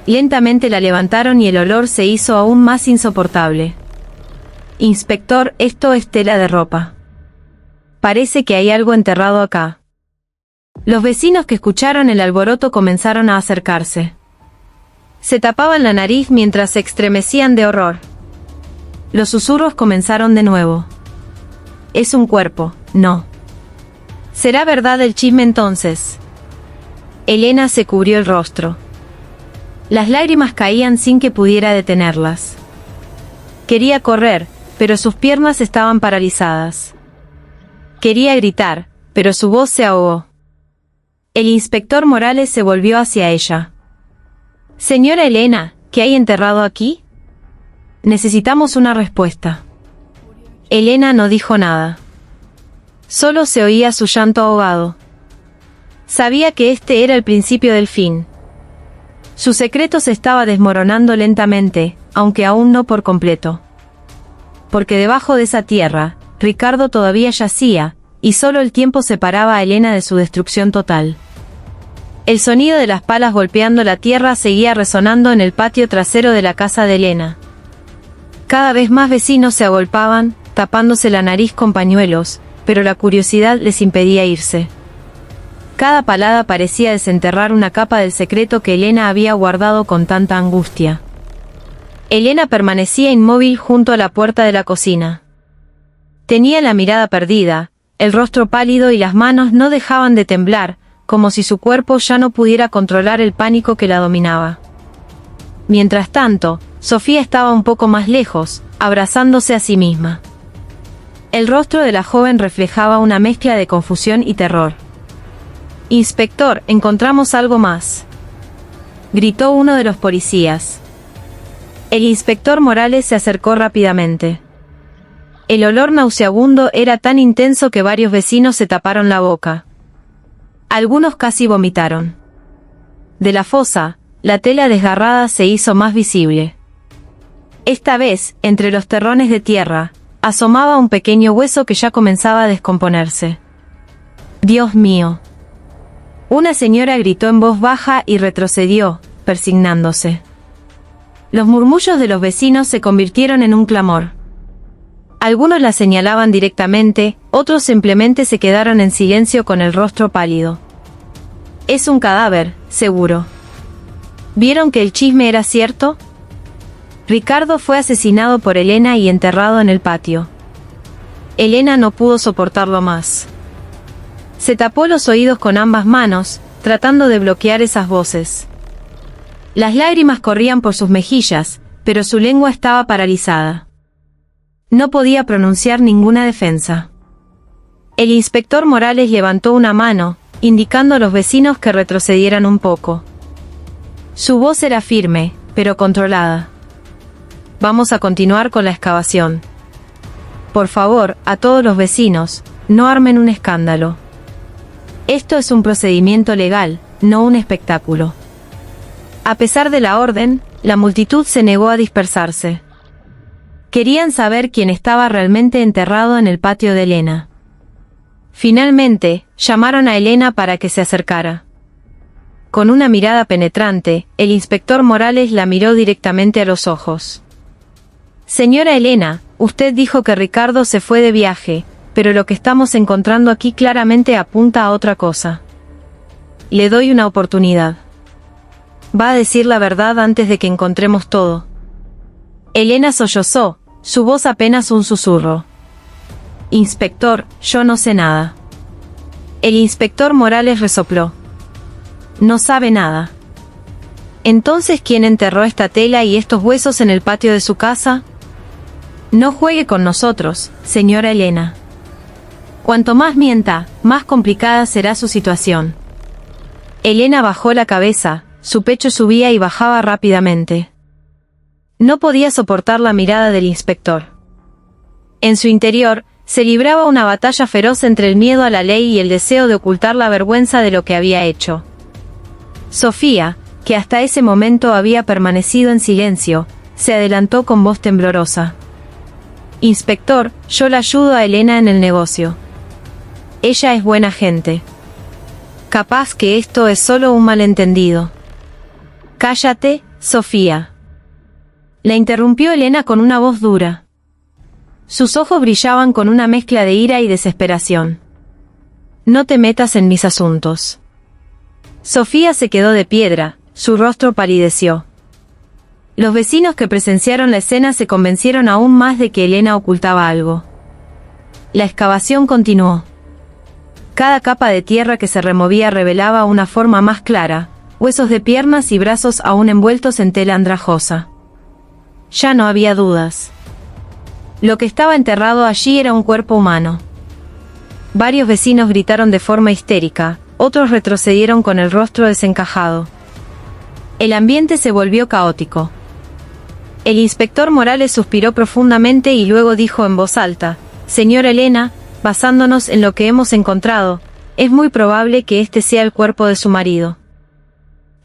[SPEAKER 1] Lentamente la levantaron y el olor se hizo aún más insoportable. «Inspector, esto es tela de ropa. Parece que hay algo enterrado acá». Los vecinos que escucharon el alboroto comenzaron a acercarse. Se tapaban la nariz mientras se estremecían de horror. Los susurros comenzaron de nuevo. «Es un cuerpo, no». «¿Será verdad el chisme entonces?» Elena se cubrió el rostro. Las lágrimas caían sin que pudiera detenerlas. Quería correr, pero sus piernas estaban paralizadas. Quería gritar, pero su voz se ahogó. El inspector Morales se volvió hacia ella. «Señora Elena, ¿qué hay enterrado aquí? Necesitamos una respuesta». Elena no dijo nada. Solo se oía su llanto ahogado. Sabía que este era el principio del fin. Su secreto se estaba desmoronando lentamente, aunque aún no por completo. Porque debajo de esa tierra, Ricardo todavía yacía, y solo el tiempo separaba a Elena de su destrucción total. El sonido de las palas golpeando la tierra seguía resonando en el patio trasero de la casa de Elena. Cada vez más vecinos se agolpaban, tapándose la nariz con pañuelos, pero la curiosidad les impedía irse. Cada palada parecía desenterrar una capa del secreto que Elena había guardado con tanta angustia. Elena permanecía inmóvil junto a la puerta de la cocina. Tenía la mirada perdida, el rostro pálido y las manos no dejaban de temblar, como si su cuerpo ya no pudiera controlar el pánico que la dominaba. Mientras tanto, Sofía estaba un poco más lejos, abrazándose a sí misma. El rostro de la joven reflejaba una mezcla de confusión y terror. «Inspector, encontramos algo más», gritó uno de los policías. El inspector Morales se acercó rápidamente. El olor nauseabundo era tan intenso que varios vecinos se taparon la boca. Algunos casi vomitaron. De la fosa, la tela desgarrada se hizo más visible. Esta vez, entre los terrones de tierra, asomaba un pequeño hueso que ya comenzaba a descomponerse. «Dios mío». Una señora gritó en voz baja y retrocedió, persignándose. Los murmullos de los vecinos se convirtieron en un clamor. Algunos la señalaban directamente, otros simplemente se quedaron en silencio con el rostro pálido. «Es un cadáver, seguro». ¿Vieron que el chisme era cierto? Ricardo fue asesinado por Elena y enterrado en el patio. Elena no pudo soportarlo más. Se tapó los oídos con ambas manos, tratando de bloquear esas voces. Las lágrimas corrían por sus mejillas, pero su lengua estaba paralizada. No podía pronunciar ninguna defensa. El inspector Morales levantó una mano, indicando a los vecinos que retrocedieran un poco. Su voz era firme, pero controlada. «Vamos a continuar con la excavación. Por favor, a todos los vecinos, no armen un escándalo. Esto es un procedimiento legal, no un espectáculo». A pesar de la orden, la multitud se negó a dispersarse. Querían saber quién estaba realmente enterrado en el patio de Elena. Finalmente, llamaron a Elena para que se acercara. Con una mirada penetrante, el inspector Morales la miró directamente a los ojos. «Señora Elena, usted dijo que Ricardo se fue de viaje, pero lo que estamos encontrando aquí claramente apunta a otra cosa. Le doy una oportunidad. Va a decir la verdad antes de que encontremos todo». Elena sollozó, su voz apenas un susurro. «Inspector, yo no sé nada». El inspector Morales resopló. «No sabe nada. Entonces, ¿quién enterró esta tela y estos huesos en el patio de su casa? No juegue con nosotros, señora Elena. Cuanto más mienta, más complicada será su situación. Elena bajó la cabeza, su pecho subía y bajaba rápidamente. No podía soportar la mirada del inspector. En su interior, se libraba una batalla feroz entre el miedo a la ley y el deseo de ocultar la vergüenza de lo que había hecho. Sofía, que hasta ese momento había permanecido en silencio, se adelantó con voz temblorosa. Inspector, yo la ayudo a Elena en el negocio. Ella es buena gente. Capaz que esto es solo un malentendido. Cállate, Sofía. La interrumpió Elena con una voz dura. Sus ojos brillaban con una mezcla de ira y desesperación. No te metas en mis asuntos. Sofía se quedó de piedra, su rostro palideció. Los vecinos que presenciaron la escena se convencieron aún más de que Elena ocultaba algo. La excavación continuó. Cada capa de tierra que se removía revelaba una forma más clara, huesos de piernas y brazos aún envueltos en tela andrajosa. Ya no había dudas. Lo que estaba enterrado allí era un cuerpo humano. Varios vecinos gritaron de forma histérica, otros retrocedieron con el rostro desencajado. El ambiente se volvió caótico. El inspector Morales suspiró profundamente y luego dijo en voz alta: Señora Elena, basándonos en lo que hemos encontrado, es muy probable que este sea el cuerpo de su marido.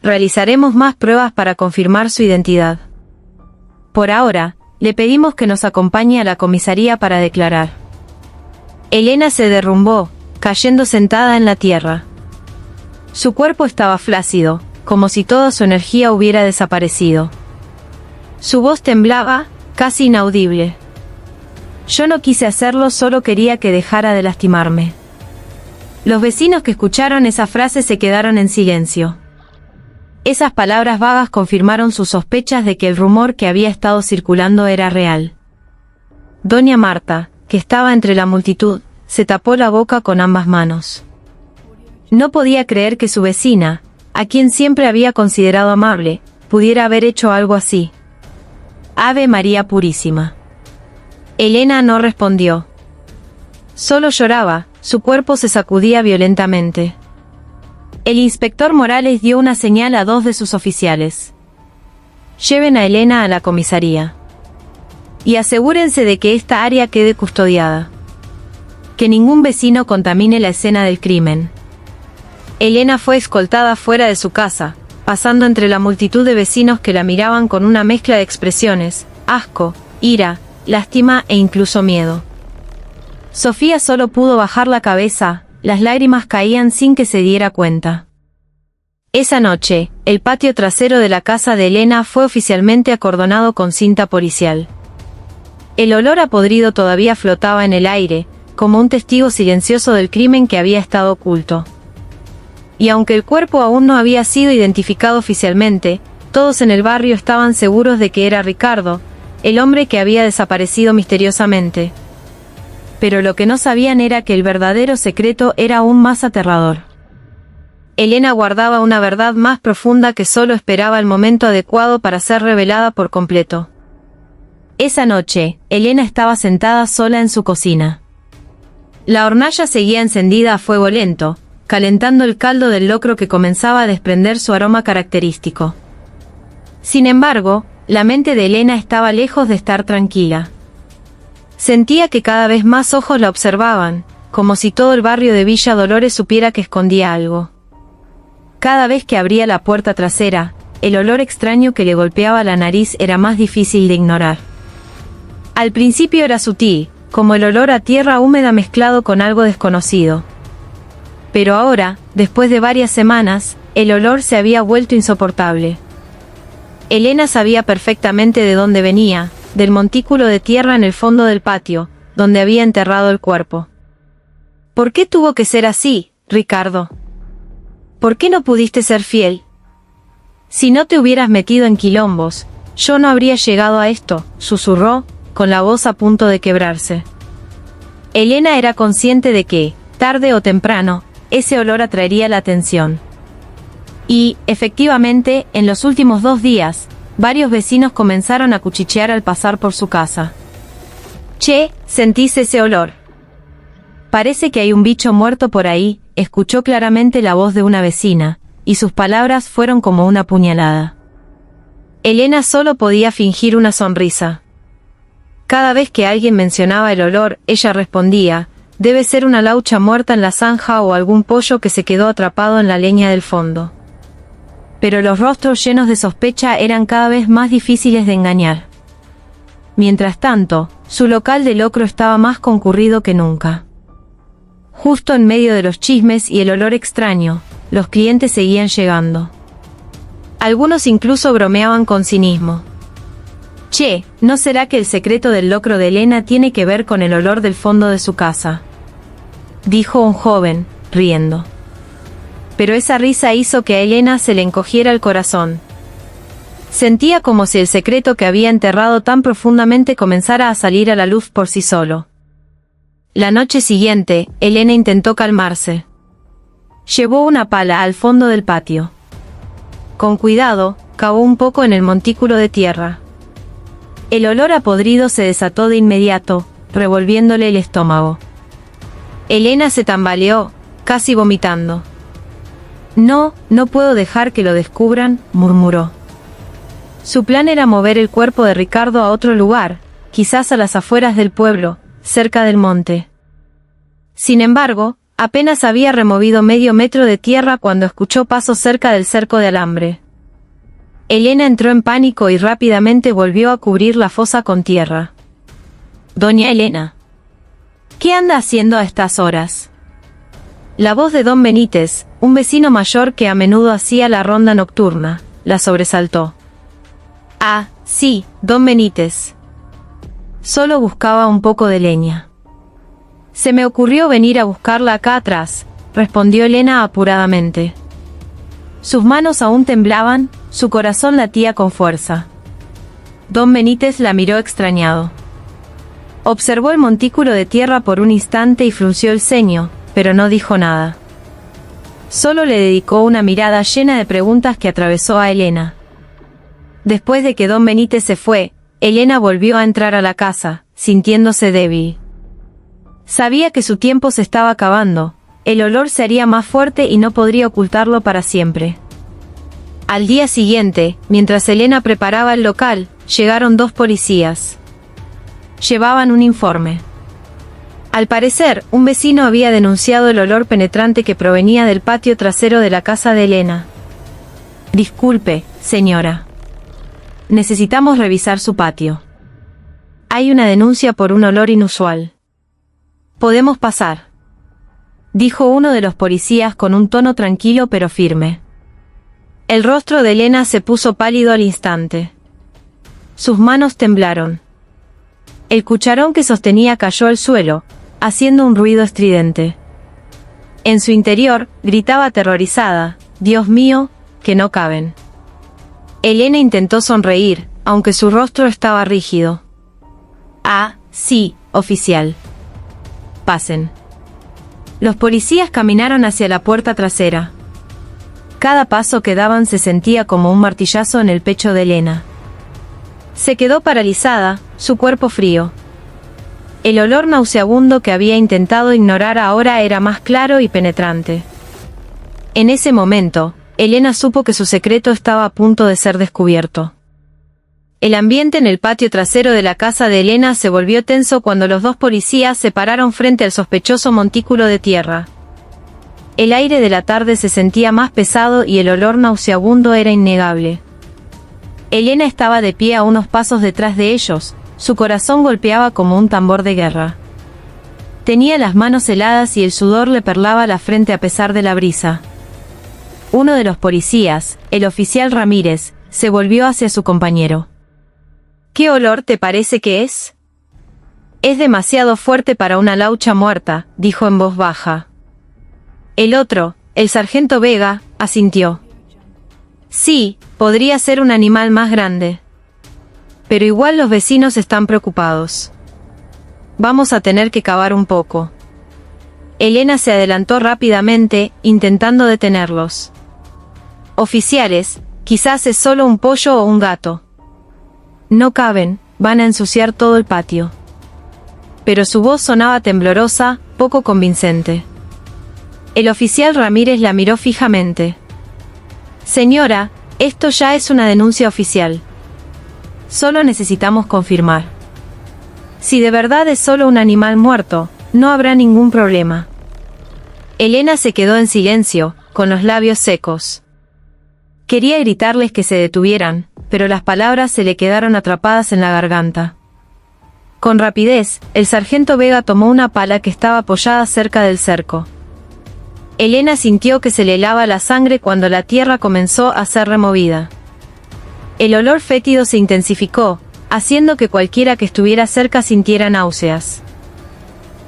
[SPEAKER 1] Realizaremos más pruebas para confirmar su identidad. Por ahora, le pedimos que nos acompañe a la comisaría para declarar. Elena se derrumbó, cayendo sentada en la tierra. Su cuerpo estaba flácido, como si toda su energía hubiera desaparecido. Su voz temblaba, casi inaudible. Yo no quise hacerlo, solo quería que dejara de lastimarme. Los vecinos que escucharon esa frase se quedaron en silencio. Esas palabras vagas confirmaron sus sospechas de que el rumor que había estado circulando era real. Doña Marta, que estaba entre la multitud, se tapó la boca con ambas manos. No podía creer que su vecina, a quien siempre había considerado amable, pudiera haber hecho algo así. Ave María Purísima. Elena no respondió. Solo lloraba, su cuerpo se sacudía violentamente. El inspector Morales dio una señal a dos de sus oficiales. Lleven a Elena a la comisaría. Y asegúrense de que esta área quede custodiada. Que ningún vecino contamine la escena del crimen. Elena fue escoltada fuera de su casa, pasando entre la multitud de vecinos que la miraban con una mezcla de expresiones: asco, ira, lástima e incluso miedo. Sofía solo pudo bajar la cabeza, las lágrimas caían sin que se diera cuenta. Esa noche, el patio trasero de la casa de Elena fue oficialmente acordonado con cinta policial. El olor a podrido todavía flotaba en el aire, como un testigo silencioso del crimen que había estado oculto. Y aunque el cuerpo aún no había sido identificado oficialmente, todos en el barrio estaban seguros de que era Ricardo, el hombre que había desaparecido misteriosamente. Pero lo que no sabían era que el verdadero secreto era aún más aterrador. Elena guardaba una verdad más profunda que solo esperaba el momento adecuado para ser revelada por completo. Esa noche, Elena estaba sentada sola en su cocina. La hornalla seguía encendida a fuego lento, calentando el caldo del locro que comenzaba a desprender su aroma característico. Sin embargo, la mente de Elena estaba lejos de estar tranquila. Sentía que cada vez más ojos la observaban, como si todo el barrio de Villa Dolores supiera que escondía algo. Cada vez que abría la puerta trasera, el olor extraño que le golpeaba la nariz era más difícil de ignorar. Al principio era sutil, como el olor a tierra húmeda mezclado con algo desconocido. Pero ahora, después de varias semanas, el olor se había vuelto insoportable. Elena sabía perfectamente de dónde venía, del montículo de tierra en el fondo del patio, donde había enterrado el cuerpo. ¿Por qué tuvo que ser así, Ricardo? ¿Por qué no pudiste ser fiel? Si no te hubieras metido en quilombos, yo no habría llegado a esto, susurró, con la voz a punto de quebrarse. Elena era consciente de que, tarde o temprano, ese olor atraería la atención. Y, efectivamente, en los últimos 2 días, varios vecinos comenzaron a cuchichear al pasar por su casa. «Che, ¿sentís ese olor? Parece que hay un bicho muerto por ahí», escuchó claramente la voz de una vecina, y sus palabras fueron como una puñalada. Elena solo podía fingir una sonrisa. Cada vez que alguien mencionaba el olor, ella respondía: «Debe ser una laucha muerta en la zanja o algún pollo que se quedó atrapado en la leña del fondo». Pero los rostros llenos de sospecha eran cada vez más difíciles de engañar. Mientras tanto, su local de locro estaba más concurrido que nunca. Justo en medio de los chismes y el olor extraño, los clientes seguían llegando. Algunos incluso bromeaban con cinismo. «Che, ¿no será que el secreto del locro de Elena tiene que ver con el olor del fondo de su casa?», dijo un joven, riendo. Pero esa risa hizo que a Elena se le encogiera el corazón. Sentía como si el secreto que había enterrado tan profundamente comenzara a salir a la luz por sí solo. La noche siguiente, Elena intentó calmarse. Llevó una pala al fondo del patio. Con cuidado, cavó un poco en el montículo de tierra. El olor a podrido se desató de inmediato, revolviéndole el estómago. Elena se tambaleó, casi vomitando. «No, no puedo dejar que lo descubran», murmuró. Su plan era mover el cuerpo de Ricardo a otro lugar, quizás a las afueras del pueblo, cerca del monte. Sin embargo, apenas había removido medio metro de tierra cuando escuchó pasos cerca del cerco de alambre. Elena entró en pánico y rápidamente volvió a cubrir la fosa con tierra. «Doña Elena, ¿qué anda haciendo a estas horas?». La voz de don Benítez, un vecino mayor que a menudo hacía la ronda nocturna, la sobresaltó. «Ah, sí, don Benítez. Solo buscaba un poco de leña. Se me ocurrió venir a buscarla acá atrás», respondió Elena apuradamente. Sus manos aún temblaban, su corazón latía con fuerza. Don Benítez la miró extrañado. Observó el montículo de tierra por un instante y frunció el ceño, pero no dijo nada. Solo le dedicó una mirada llena de preguntas que atravesó a Elena. Después de que don Benítez se fue, Elena volvió a entrar a la casa, sintiéndose débil. Sabía que su tiempo se estaba acabando, el olor se haría más fuerte y no podría ocultarlo para siempre. Al día siguiente, mientras Elena preparaba el local, llegaron 2 policías. Llevaban un informe. Al parecer, un vecino había denunciado el olor penetrante que provenía del patio trasero de la casa de Elena. «Disculpe, señora. Necesitamos revisar su patio. Hay una denuncia por un olor inusual. ¿Podemos pasar?», dijo uno de los policías con un tono tranquilo pero firme. El rostro de Elena se puso pálido al instante. Sus manos temblaron. El cucharón que sostenía cayó al suelo, haciendo un ruido estridente. En su interior, gritaba aterrorizada: «Dios mío, que no caben». Elena intentó sonreír, aunque su rostro estaba rígido. «Ah, sí, oficial. Pasen». Los policías caminaron hacia la puerta trasera. Cada paso que daban se sentía como un martillazo en el pecho de Elena. Se quedó paralizada, su cuerpo frío. El olor nauseabundo que había intentado ignorar ahora era más claro y penetrante. En ese momento, Elena supo que su secreto estaba a punto de ser descubierto. El ambiente en el patio trasero de la casa de Elena se volvió tenso cuando los 2 policías se pararon frente al sospechoso montículo de tierra. El aire de la tarde se sentía más pesado y el olor nauseabundo era innegable. Elena estaba de pie a unos pasos detrás de ellos, su corazón golpeaba como un tambor de guerra. Tenía las manos heladas y el sudor le perlaba la frente a pesar de la brisa. Uno de los policías, el oficial Ramírez, se volvió hacia su compañero. «¿Qué olor te parece que es?». «Es demasiado fuerte para una laucha muerta», dijo en voz baja. El otro, el sargento Vega, asintió. «Sí, podría ser un animal más grande. Pero igual los vecinos están preocupados. Vamos a tener que cavar un poco». Elena se adelantó rápidamente, intentando detenerlos. Oficiales, quizás es solo un pollo o un gato. No caben, van a ensuciar todo el patio. Pero su voz sonaba temblorosa, poco convincente. El oficial Ramírez la miró fijamente. Señora, esto ya es una denuncia oficial. Solo necesitamos confirmar. Si de verdad es solo un animal muerto, no habrá ningún problema. Elena se quedó en silencio, con los labios secos. Quería gritarles que se detuvieran, pero las palabras se le quedaron atrapadas en la garganta. Con rapidez, el sargento Vega tomó una pala que estaba apoyada cerca del cerco. Elena sintió que se le helaba la sangre cuando la tierra comenzó a ser removida. El olor fétido se intensificó, haciendo que cualquiera que estuviera cerca sintiera náuseas.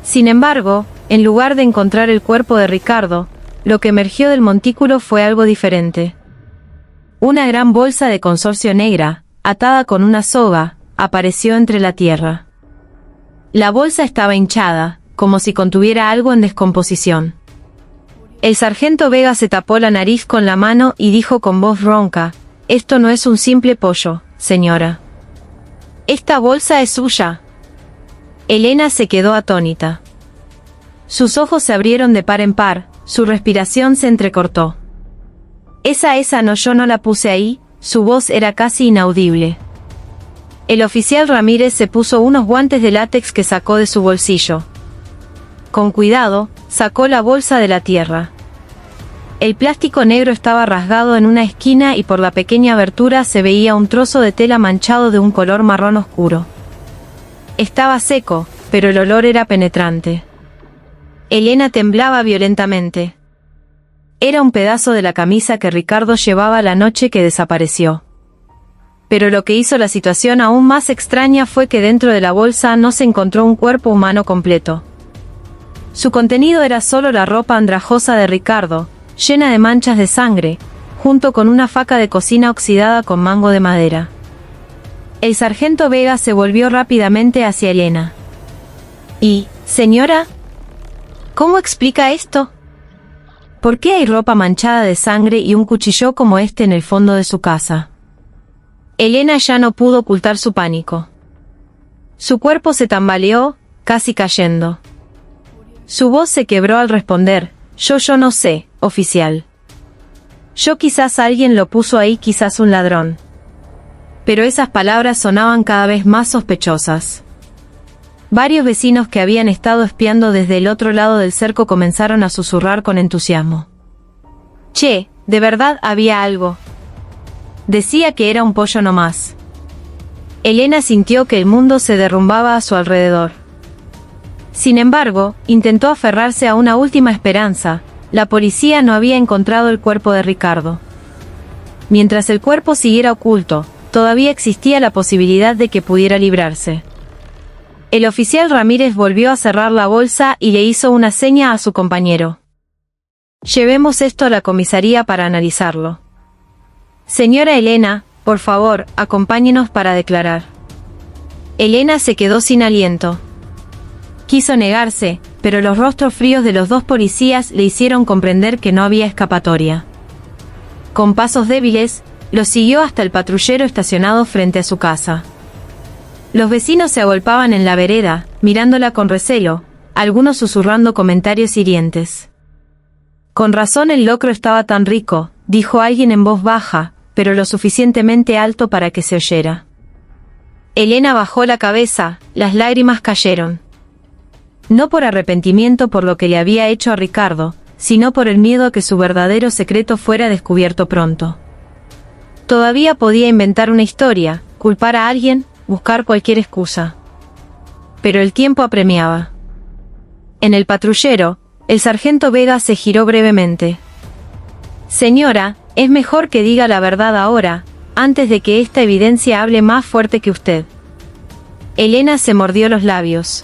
[SPEAKER 1] Sin embargo, en lugar de encontrar el cuerpo de Ricardo, lo que emergió del montículo fue algo diferente. Una gran bolsa de consorcio negra, atada con una soga, apareció entre la tierra. La bolsa estaba hinchada, como si contuviera algo en descomposición. El sargento Vega se tapó la nariz con la mano y dijo con voz ronca: «Esto no es un simple pollo, señora. Esta bolsa es suya». Elena se quedó atónita. Sus ojos se abrieron de par en par, su respiración se entrecortó. Esa no, yo no la puse ahí», su voz era casi inaudible. El oficial Ramírez se puso unos guantes de látex que sacó de su bolsillo. Con cuidado, sacó la bolsa de la tierra. El plástico negro estaba rasgado en una esquina y por la pequeña abertura se veía un trozo de tela manchado de un color marrón oscuro. Estaba seco, pero el olor era penetrante. Elena temblaba violentamente. Era un pedazo de la camisa que Ricardo llevaba la noche que desapareció. Pero lo que hizo la situación aún más extraña fue que dentro de la bolsa no se encontró un cuerpo humano completo. Su contenido era solo la ropa andrajosa de Ricardo, llena de manchas de sangre, junto con una faca de cocina oxidada con mango de madera. El sargento Vega se volvió rápidamente hacia Elena. «¿Y, señora? ¿Cómo explica esto? ¿Por qué hay ropa manchada de sangre y un cuchillo como este en el fondo de su casa?» Elena ya no pudo ocultar su pánico. Su cuerpo se tambaleó, casi cayendo. Su voz se quebró al responder: Yo no sé, oficial. Quizás alguien lo puso ahí, quizás un ladrón». Pero esas palabras sonaban cada vez más sospechosas. Varios vecinos que habían estado espiando desde el otro lado del cerco comenzaron a susurrar con entusiasmo. «Che, de verdad había algo. Decía que era un pollo nomás». Elena sintió que el mundo se derrumbaba a su alrededor. Sin embargo, intentó aferrarse a una última esperanza: la policía no había encontrado el cuerpo de Ricardo. Mientras el cuerpo siguiera oculto, todavía existía la posibilidad de que pudiera librarse. El oficial Ramírez volvió a cerrar la bolsa y le hizo una seña a su compañero. «Llevemos esto a la comisaría para analizarlo. Señora Elena, por favor, acompáñenos para declarar». Elena se quedó sin aliento. Quiso negarse, pero los rostros fríos de los dos policías le hicieron comprender que no había escapatoria. Con pasos débiles, lo siguió hasta el patrullero estacionado frente a su casa. Los vecinos se agolpaban en la vereda, mirándola con recelo, algunos susurrando comentarios hirientes. «Con razón el locro estaba tan rico», dijo alguien en voz baja, pero lo suficientemente alto para que se oyera. Elena bajó la cabeza, las lágrimas cayeron. No por arrepentimiento por lo que le había hecho a Ricardo, sino por el miedo a que su verdadero secreto fuera descubierto pronto. Todavía podía inventar una historia, culpar a alguien, buscar cualquier excusa. Pero el tiempo apremiaba. En el patrullero, el sargento Vega se giró brevemente. «Señora, es mejor que diga la verdad ahora, antes de que esta evidencia hable más fuerte que usted». Elena se mordió los labios.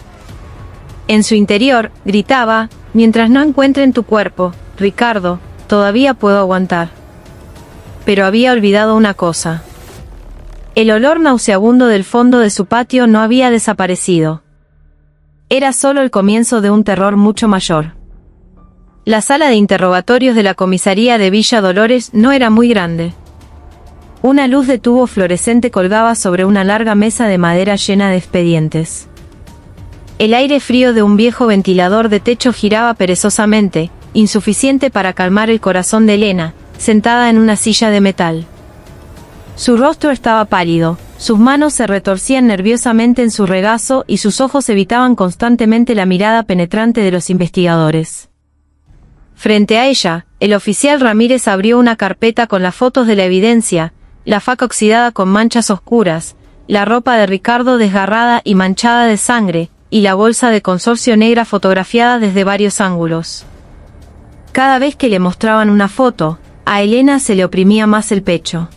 [SPEAKER 1] En su interior, gritaba: «Mientras no encuentren tu cuerpo, Ricardo, todavía puedo aguantar». Pero había olvidado una cosa. El olor nauseabundo del fondo de su patio no había desaparecido. Era solo el comienzo de un terror mucho mayor. La sala de interrogatorios de la comisaría de Villa Dolores no era muy grande. Una luz de tubo fluorescente colgaba sobre una larga mesa de madera llena de expedientes. El aire frío de un viejo ventilador de techo giraba perezosamente, insuficiente para calmar el corazón de Elena, sentada en una silla de metal. Su rostro estaba pálido, sus manos se retorcían nerviosamente en su regazo y sus ojos evitaban constantemente la mirada penetrante de los investigadores. Frente a ella, el oficial Ramírez abrió una carpeta con las fotos de la evidencia, la faca oxidada con manchas oscuras, la ropa de Ricardo desgarrada y manchada de sangre, y la bolsa de consorcio negra fotografiada desde varios ángulos. Cada vez que le mostraban una foto, a Elena se le oprimía más el pecho.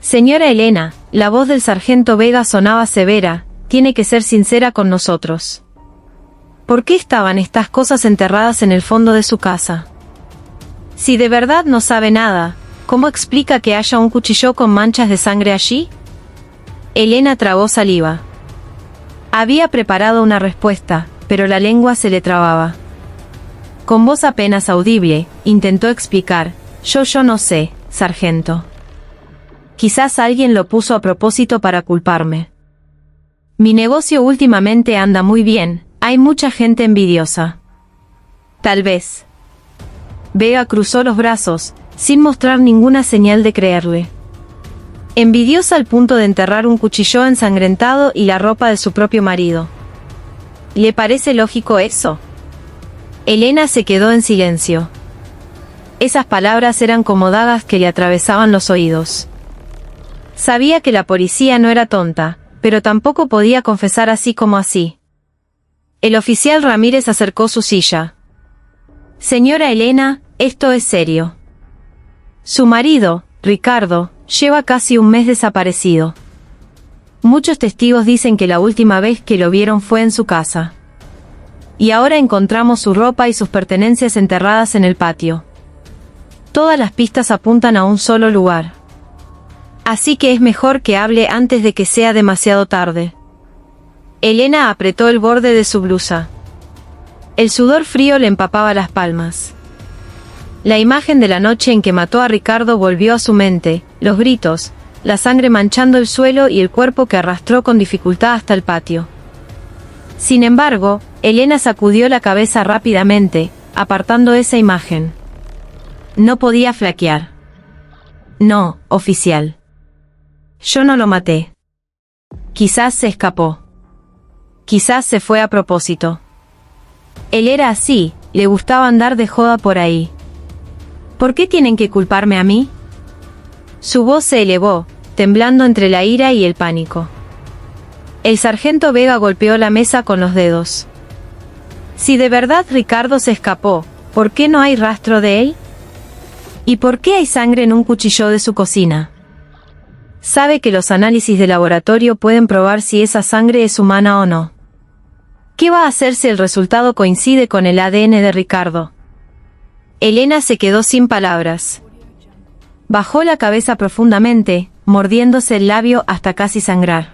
[SPEAKER 1] Señora Elena, la voz del sargento Vega sonaba severa, tiene que ser sincera con nosotros. ¿Por qué estaban estas cosas enterradas en el fondo de su casa? Si de verdad no sabe nada, ¿cómo explica que haya un cuchillo con manchas de sangre allí? Elena tragó saliva. Había preparado una respuesta, pero la lengua se le trababa. Con voz apenas audible, intentó explicar, yo no sé, sargento. Quizás alguien lo puso a propósito para culparme. Mi negocio últimamente anda muy bien, hay mucha gente envidiosa. Tal vez. Vega cruzó los brazos, sin mostrar ninguna señal de creerle. Envidiosa al punto de enterrar un cuchillo ensangrentado y la ropa de su propio marido. ¿Le parece lógico eso? Elena se quedó en silencio. Esas palabras eran como dagas que le atravesaban los oídos. Sabía que la policía no era tonta, pero tampoco podía confesar así como así. El oficial Ramírez acercó su silla. Señora Elena, esto es serio. Su marido, Ricardo, lleva casi un mes desaparecido. Muchos testigos dicen que la última vez que lo vieron fue en su casa. Y ahora encontramos su ropa y sus pertenencias enterradas en el patio. Todas las pistas apuntan a un solo lugar. Así que es mejor que hable antes de que sea demasiado tarde. Elena apretó el borde de su blusa. El sudor frío le empapaba las palmas. La imagen de la noche en que mató a Ricardo volvió a su mente, los gritos, la sangre manchando el suelo y el cuerpo que arrastró con dificultad hasta el patio. Sin embargo, Elena sacudió la cabeza rápidamente, apartando esa imagen. No podía flaquear. No, oficial. Yo no lo maté. Quizás se escapó. Quizás se fue a propósito. Él era así, le gustaba andar de joda por ahí. ¿Por qué tienen que culparme a mí? Su voz se elevó, temblando entre la ira y el pánico. El sargento Vega golpeó la mesa con los dedos. Si de verdad Ricardo se escapó, ¿por qué no hay rastro de él? ¿Y por qué hay sangre en un cuchillo de su cocina? Sabe que los análisis de laboratorio pueden probar si esa sangre es humana o no. ¿Qué va a hacer si el resultado coincide con el ADN de Ricardo? Elena se quedó sin palabras. Bajó la cabeza profundamente, mordiéndose el labio hasta casi sangrar.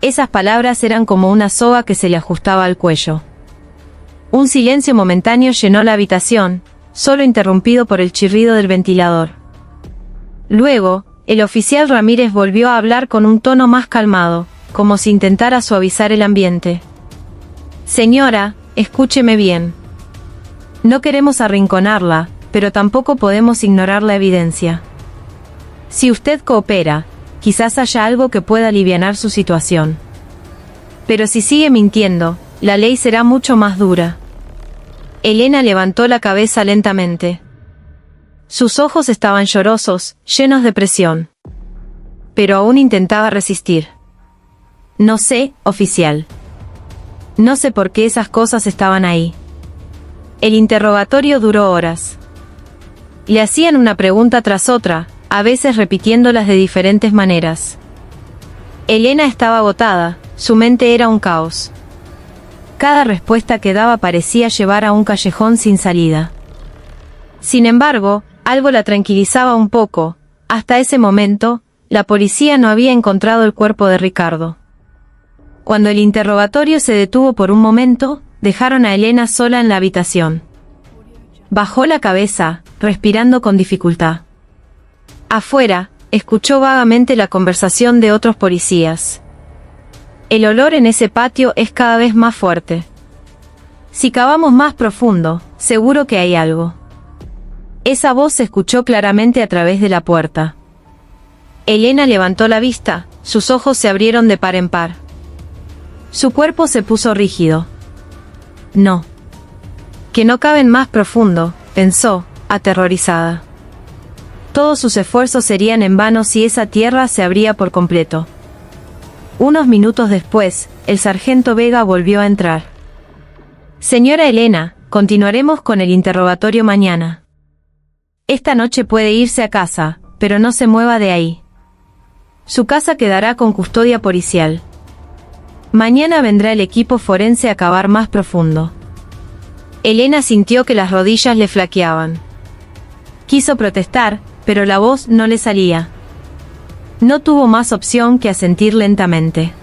[SPEAKER 1] Esas palabras eran como una soga que se le ajustaba al cuello. Un silencio momentáneo llenó la habitación, solo interrumpido por el chirrido del ventilador. Luego, el oficial Ramírez volvió a hablar con un tono más calmado, como si intentara suavizar el ambiente. Señora, escúcheme bien. No queremos arrinconarla, pero tampoco podemos ignorar la evidencia. Si usted coopera, quizás haya algo que pueda alivianar su situación. Pero si sigue mintiendo, la ley será mucho más dura. Elena levantó la cabeza lentamente. Sus ojos estaban llorosos, llenos de presión. Pero aún intentaba resistir. No sé, oficial. No sé por qué esas cosas estaban ahí. El interrogatorio duró horas. Le hacían una pregunta tras otra, a veces repitiéndolas de diferentes maneras. Elena estaba agotada, su mente era un caos. Cada respuesta que daba parecía llevar a un callejón sin salida. Sin embargo, algo la tranquilizaba un poco. Hasta ese momento, la policía no había encontrado el cuerpo de Ricardo. Cuando el interrogatorio se detuvo por un momento, dejaron a Elena sola en la habitación. Bajó la cabeza, respirando con dificultad. Afuera, escuchó vagamente la conversación de otros policías. El olor en ese patio es cada vez más fuerte. Si cavamos más profundo, seguro que hay algo. Esa voz se escuchó claramente a través de la puerta. Elena levantó la vista, sus ojos se abrieron de par en par. Su cuerpo se puso rígido. No. Que no caben más profundo, pensó, aterrorizada. Todos sus esfuerzos serían en vano si esa tierra se abría por completo. Unos minutos después, el sargento Vega volvió a entrar. Señora Elena, continuaremos con el interrogatorio mañana. Esta noche puede irse a casa, pero no se mueva de ahí. Su casa quedará con custodia policial. Mañana vendrá el equipo forense a cavar más profundo. Elena sintió que las rodillas le flaqueaban. Quiso protestar, pero la voz no le salía. No tuvo más opción que asentir lentamente.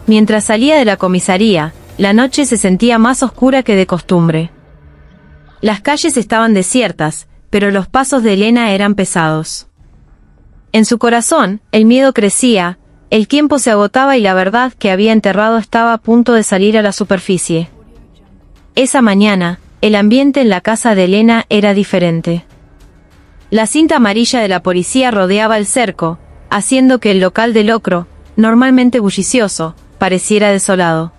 [SPEAKER 1] Mientras salía de la comisaría, la noche se sentía más oscura que de costumbre. Las calles estaban desiertas, pero los pasos de Elena eran pesados. En su corazón, el miedo crecía, el tiempo se agotaba y la verdad que había enterrado estaba a punto de salir a la superficie. Esa mañana, el ambiente en la casa de Elena era diferente. La cinta amarilla de la policía rodeaba el cerco, haciendo que el local de locro, normalmente bullicioso, pareciera desolado.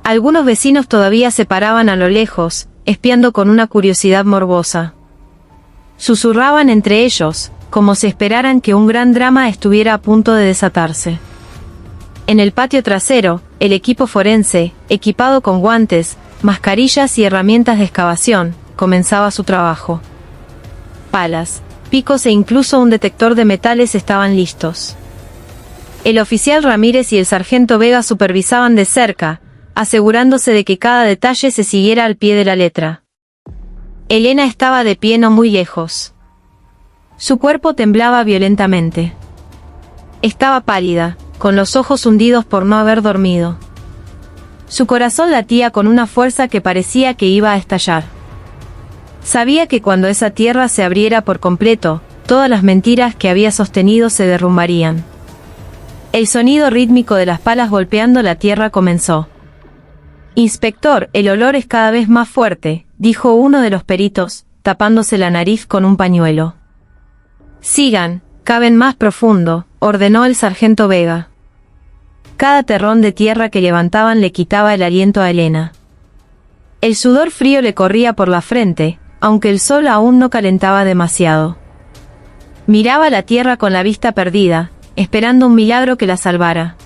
[SPEAKER 1] Algunos vecinos todavía se paraban a lo lejos, espiando con una curiosidad morbosa. Susurraban entre ellos, como si esperaran que un gran drama estuviera a punto de desatarse. En el patio trasero, el equipo forense, equipado con guantes, mascarillas y herramientas de excavación, comenzaba su trabajo. Palas, picos e incluso un detector de metales estaban listos. El oficial Ramírez y el sargento Vega supervisaban de cerca, asegurándose de que cada detalle se siguiera al pie de la letra. Elena estaba de pie no muy lejos. Su cuerpo temblaba violentamente. Estaba pálida, con los ojos hundidos por no haber dormido. Su corazón latía con una fuerza que parecía que iba a estallar. Sabía que cuando esa tierra se abriera por completo, todas las mentiras que había sostenido se derrumbarían. El sonido rítmico de las palas golpeando la tierra comenzó. «Inspector, el olor es cada vez más fuerte», dijo uno de los peritos, tapándose la nariz con un pañuelo. «Sigan, caben más profundo», ordenó el sargento Vega. Cada terrón de tierra que levantaban le quitaba el aliento a Elena. El sudor frío le corría por la frente, aunque el sol aún no calentaba demasiado. Miraba la tierra con la vista perdida, esperando un milagro que la salvara.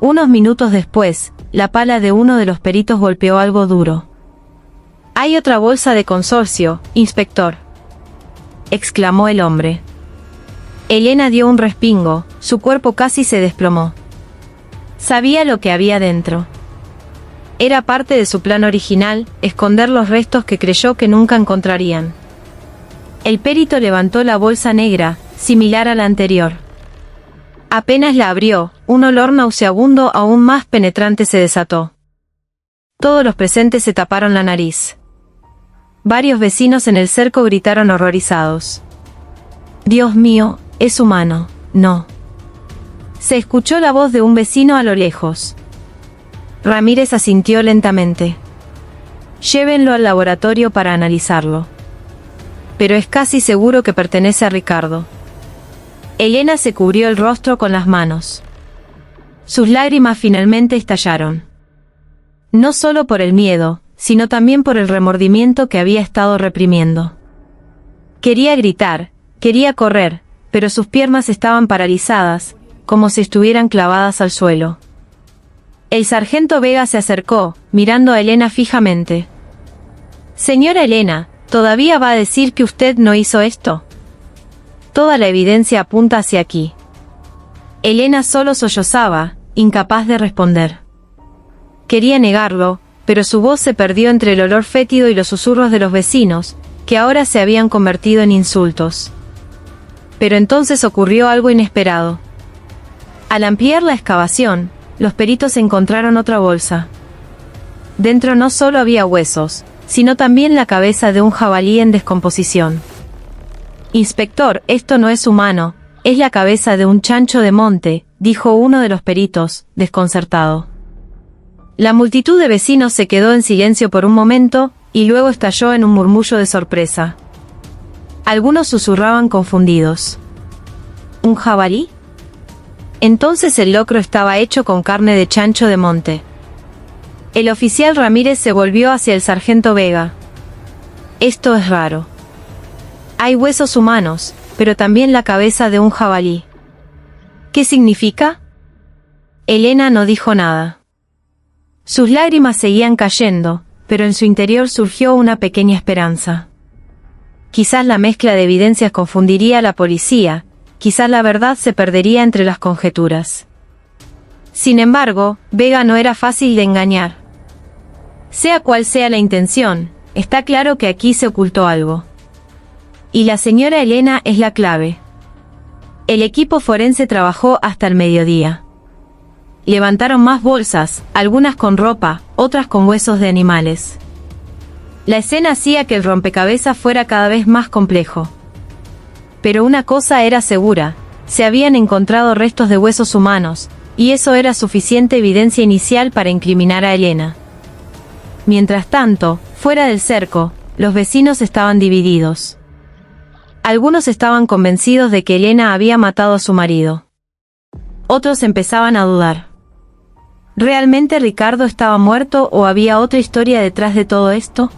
[SPEAKER 1] Unos minutos después, la pala de uno de los peritos golpeó algo duro. «Hay otra bolsa de consorcio, inspector», exclamó el hombre. Elena dio un respingo, su cuerpo casi se desplomó. Sabía lo que había dentro. Era parte de su plan original, esconder los restos que creyó que nunca encontrarían. El perito levantó la bolsa negra, similar a la anterior. Apenas la abrió, un olor nauseabundo aún más penetrante se desató. Todos los presentes se taparon la nariz. Varios vecinos en el cerco gritaron horrorizados. «Dios mío, es humano, no». Se escuchó la voz de un vecino a lo lejos. Ramírez asintió lentamente. «Llévenlo al laboratorio para analizarlo. Pero es casi seguro que pertenece a Ricardo». Elena se cubrió el rostro con las manos. Sus lágrimas finalmente estallaron. No solo por el miedo, sino también por el remordimiento que había estado reprimiendo. Quería gritar, quería correr, pero sus piernas estaban paralizadas, como si estuvieran clavadas al suelo. El sargento Vega se acercó, mirando a Elena fijamente. «Señora Elena, ¿todavía va a decir que usted no hizo esto? Toda la evidencia apunta hacia aquí». Elena solo sollozaba, incapaz de responder. Quería negarlo, pero su voz se perdió entre el olor fétido y los susurros de los vecinos, que ahora se habían convertido en insultos. Pero entonces ocurrió algo inesperado. Al ampliar la excavación, los peritos encontraron otra bolsa. Dentro no solo había huesos, sino también la cabeza de un jabalí en descomposición. Inspector, esto no es humano, es la cabeza de un chancho de monte, dijo uno de los peritos, desconcertado. La multitud de vecinos se quedó en silencio por un momento, y luego estalló en un murmullo de sorpresa. Algunos susurraban confundidos. ¿Un jabalí? Entonces el locro estaba hecho con carne de chancho de monte. El oficial Ramírez se volvió hacia el sargento Vega. Esto es raro. Hay huesos humanos, pero también la cabeza de un jabalí. ¿Qué significa? Elena no dijo nada. Sus lágrimas seguían cayendo, pero en su interior surgió una pequeña esperanza. Quizás la mezcla de evidencias confundiría a la policía, quizás la verdad se perdería entre las conjeturas. Sin embargo, Vega no era fácil de engañar. Sea cual sea la intención, está claro que aquí se ocultó algo. Y la señora Elena es la clave. El equipo forense trabajó hasta el mediodía. Levantaron más bolsas, algunas con ropa, otras con huesos de animales. La escena hacía que el rompecabezas fuera cada vez más complejo. Pero una cosa era segura, se habían encontrado restos de huesos humanos, y eso era suficiente evidencia inicial para incriminar a Elena. Mientras tanto, fuera del cerco, los vecinos estaban divididos. Algunos estaban convencidos de que Elena había matado a su marido. Otros empezaban a dudar. ¿Realmente Ricardo estaba muerto o había otra historia detrás de todo esto?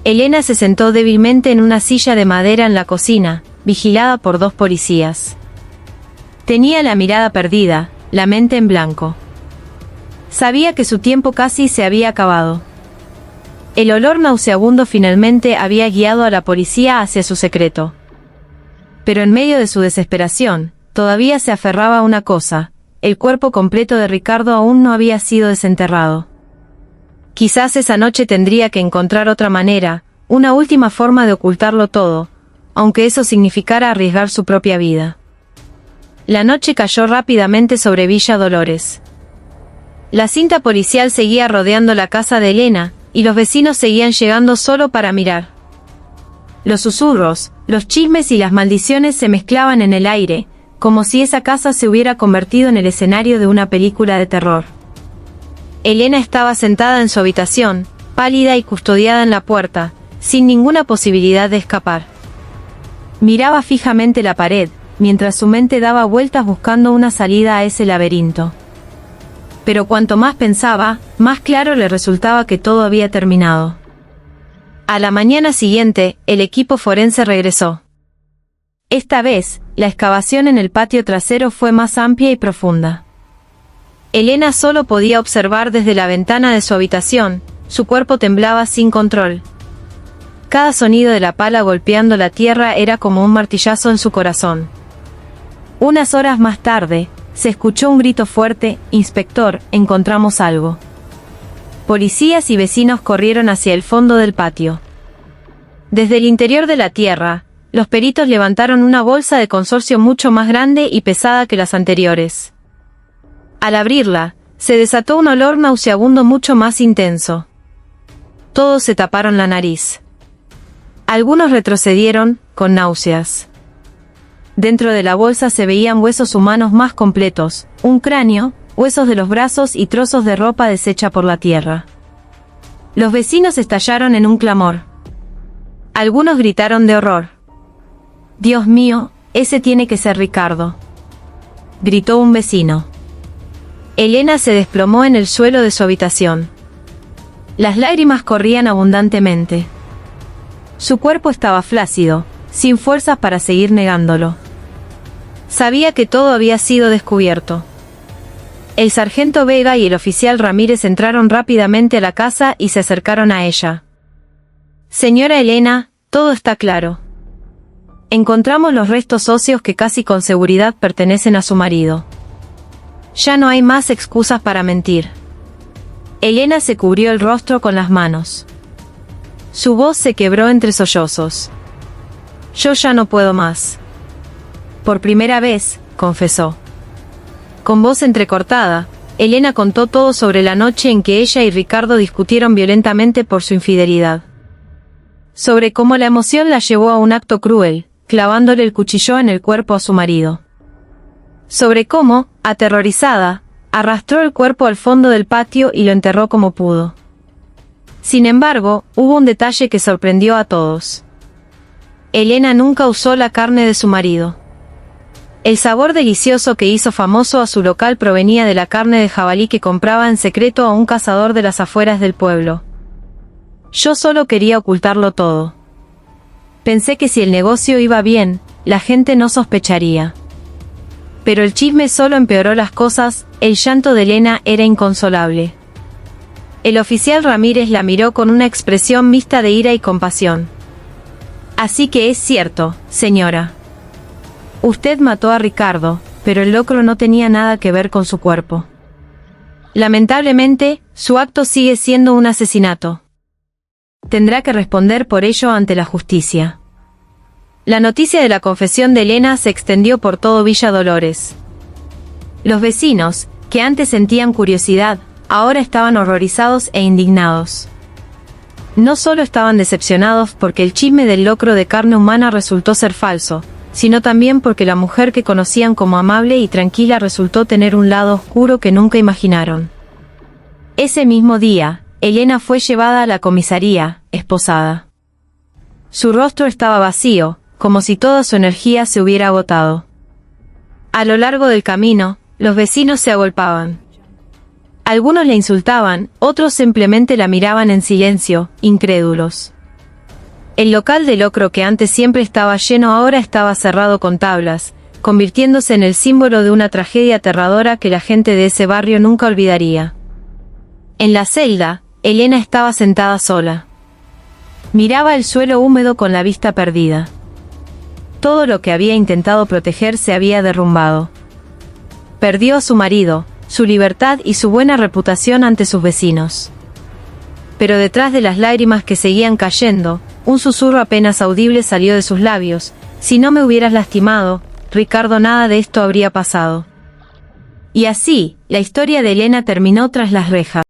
[SPEAKER 1] Elena se sentó débilmente en una silla de madera en la cocina, vigilada por dos policías. Tenía la mirada perdida, la mente en blanco. Sabía que su tiempo casi se había acabado. El olor nauseabundo finalmente había guiado a la policía hacia su secreto. Pero en medio de su desesperación, todavía se aferraba a una cosa: el cuerpo completo de Ricardo aún no había sido desenterrado. Quizás esa noche tendría que encontrar otra manera, una última forma de ocultarlo todo, aunque eso significara arriesgar su propia vida. La noche cayó rápidamente sobre Villa Dolores. La cinta policial seguía rodeando la casa de Elena, y los vecinos seguían llegando solo para mirar. Los susurros, los chismes y las maldiciones se mezclaban en el aire, como si esa casa se hubiera convertido en el escenario de una película de terror. Elena estaba sentada en su habitación, pálida y custodiada en la puerta, sin ninguna posibilidad de escapar. Miraba fijamente la pared, mientras su mente daba vueltas buscando una salida a ese laberinto. Pero cuanto más pensaba, más claro le resultaba que todo había terminado. A la mañana siguiente, el equipo forense regresó. Esta vez, la excavación en el patio trasero fue más amplia y profunda. Elena solo podía observar desde la ventana de su habitación, su cuerpo temblaba sin control. Cada sonido de la pala golpeando la tierra era como un martillazo en su corazón. Unas horas más tarde, se escuchó un grito fuerte: «Inspector, encontramos algo». Policías y vecinos corrieron hacia el fondo del patio. Desde el interior de la tierra, los peritos levantaron una bolsa de consorcio mucho más grande y pesada que las anteriores. Al abrirla, se desató un olor nauseabundo mucho más intenso. Todos se taparon la nariz. Algunos retrocedieron, con náuseas. Dentro de la bolsa se veían huesos humanos más completos, un cráneo, huesos de los brazos y trozos de ropa deshecha por la tierra. Los vecinos estallaron en un clamor. Algunos gritaron de horror. «Dios mío, ese tiene que ser Ricardo», gritó un vecino. Elena se desplomó en el suelo de su habitación. Las lágrimas corrían abundantemente. Su cuerpo estaba flácido, sin fuerzas para seguir negándolo. Sabía que todo había sido descubierto. El sargento Vega y el oficial Ramírez entraron rápidamente a la casa y se acercaron a ella. «Señora Elena, todo está claro. Encontramos los restos óseos que casi con seguridad pertenecen a su marido. Ya no hay más excusas para mentir». Elena se cubrió el rostro con las manos. Su voz se quebró entre sollozos. «Yo ya no puedo más». Por primera vez, confesó. Con voz entrecortada, Elena contó todo sobre la noche en que ella y Ricardo discutieron violentamente por su infidelidad. Sobre cómo la emoción la llevó a un acto cruel, clavándole el cuchillo en el cuerpo a su marido. Sobre cómo, aterrorizada, arrastró el cuerpo al fondo del patio y lo enterró como pudo. Sin embargo, hubo un detalle que sorprendió a todos. Elena nunca usó la carne de su marido. El sabor delicioso que hizo famoso a su local provenía de la carne de jabalí que compraba en secreto a un cazador de las afueras del pueblo. Yo solo quería ocultarlo todo. Pensé que si el negocio iba bien, la gente no sospecharía. Pero el chisme solo empeoró las cosas, el llanto de Elena era inconsolable. El oficial Ramírez la miró con una expresión mixta de ira y compasión. Así que es cierto, señora. Usted mató a Ricardo, pero el locro no tenía nada que ver con su cuerpo. Lamentablemente, su acto sigue siendo un asesinato. Tendrá que responder por ello ante la justicia. La noticia de la confesión de Elena se extendió por todo Villa Dolores. Los vecinos, que antes sentían curiosidad, ahora estaban horrorizados e indignados. No solo estaban decepcionados porque el chisme del locro de carne humana resultó ser falso, sino también porque la mujer que conocían como amable y tranquila resultó tener un lado oscuro que nunca imaginaron. Ese mismo día, Elena fue llevada a la comisaría, esposada. Su rostro estaba vacío, como si toda su energía se hubiera agotado. A lo largo del camino, los vecinos se agolpaban. Algunos la insultaban, otros simplemente la miraban en silencio, incrédulos. El local de locro que antes siempre estaba lleno ahora estaba cerrado con tablas, convirtiéndose en el símbolo de una tragedia aterradora que la gente de ese barrio nunca olvidaría. En la celda, Elena estaba sentada sola. Miraba el suelo húmedo con la vista perdida. Todo lo que había intentado proteger se había derrumbado. Perdió a su marido, su libertad y su buena reputación ante sus vecinos. Pero detrás de las lágrimas que seguían cayendo, un susurro apenas audible salió de sus labios: si no me hubieras lastimado, Ricardo, nada de esto habría pasado. Y así, la historia de Elena terminó tras las rejas.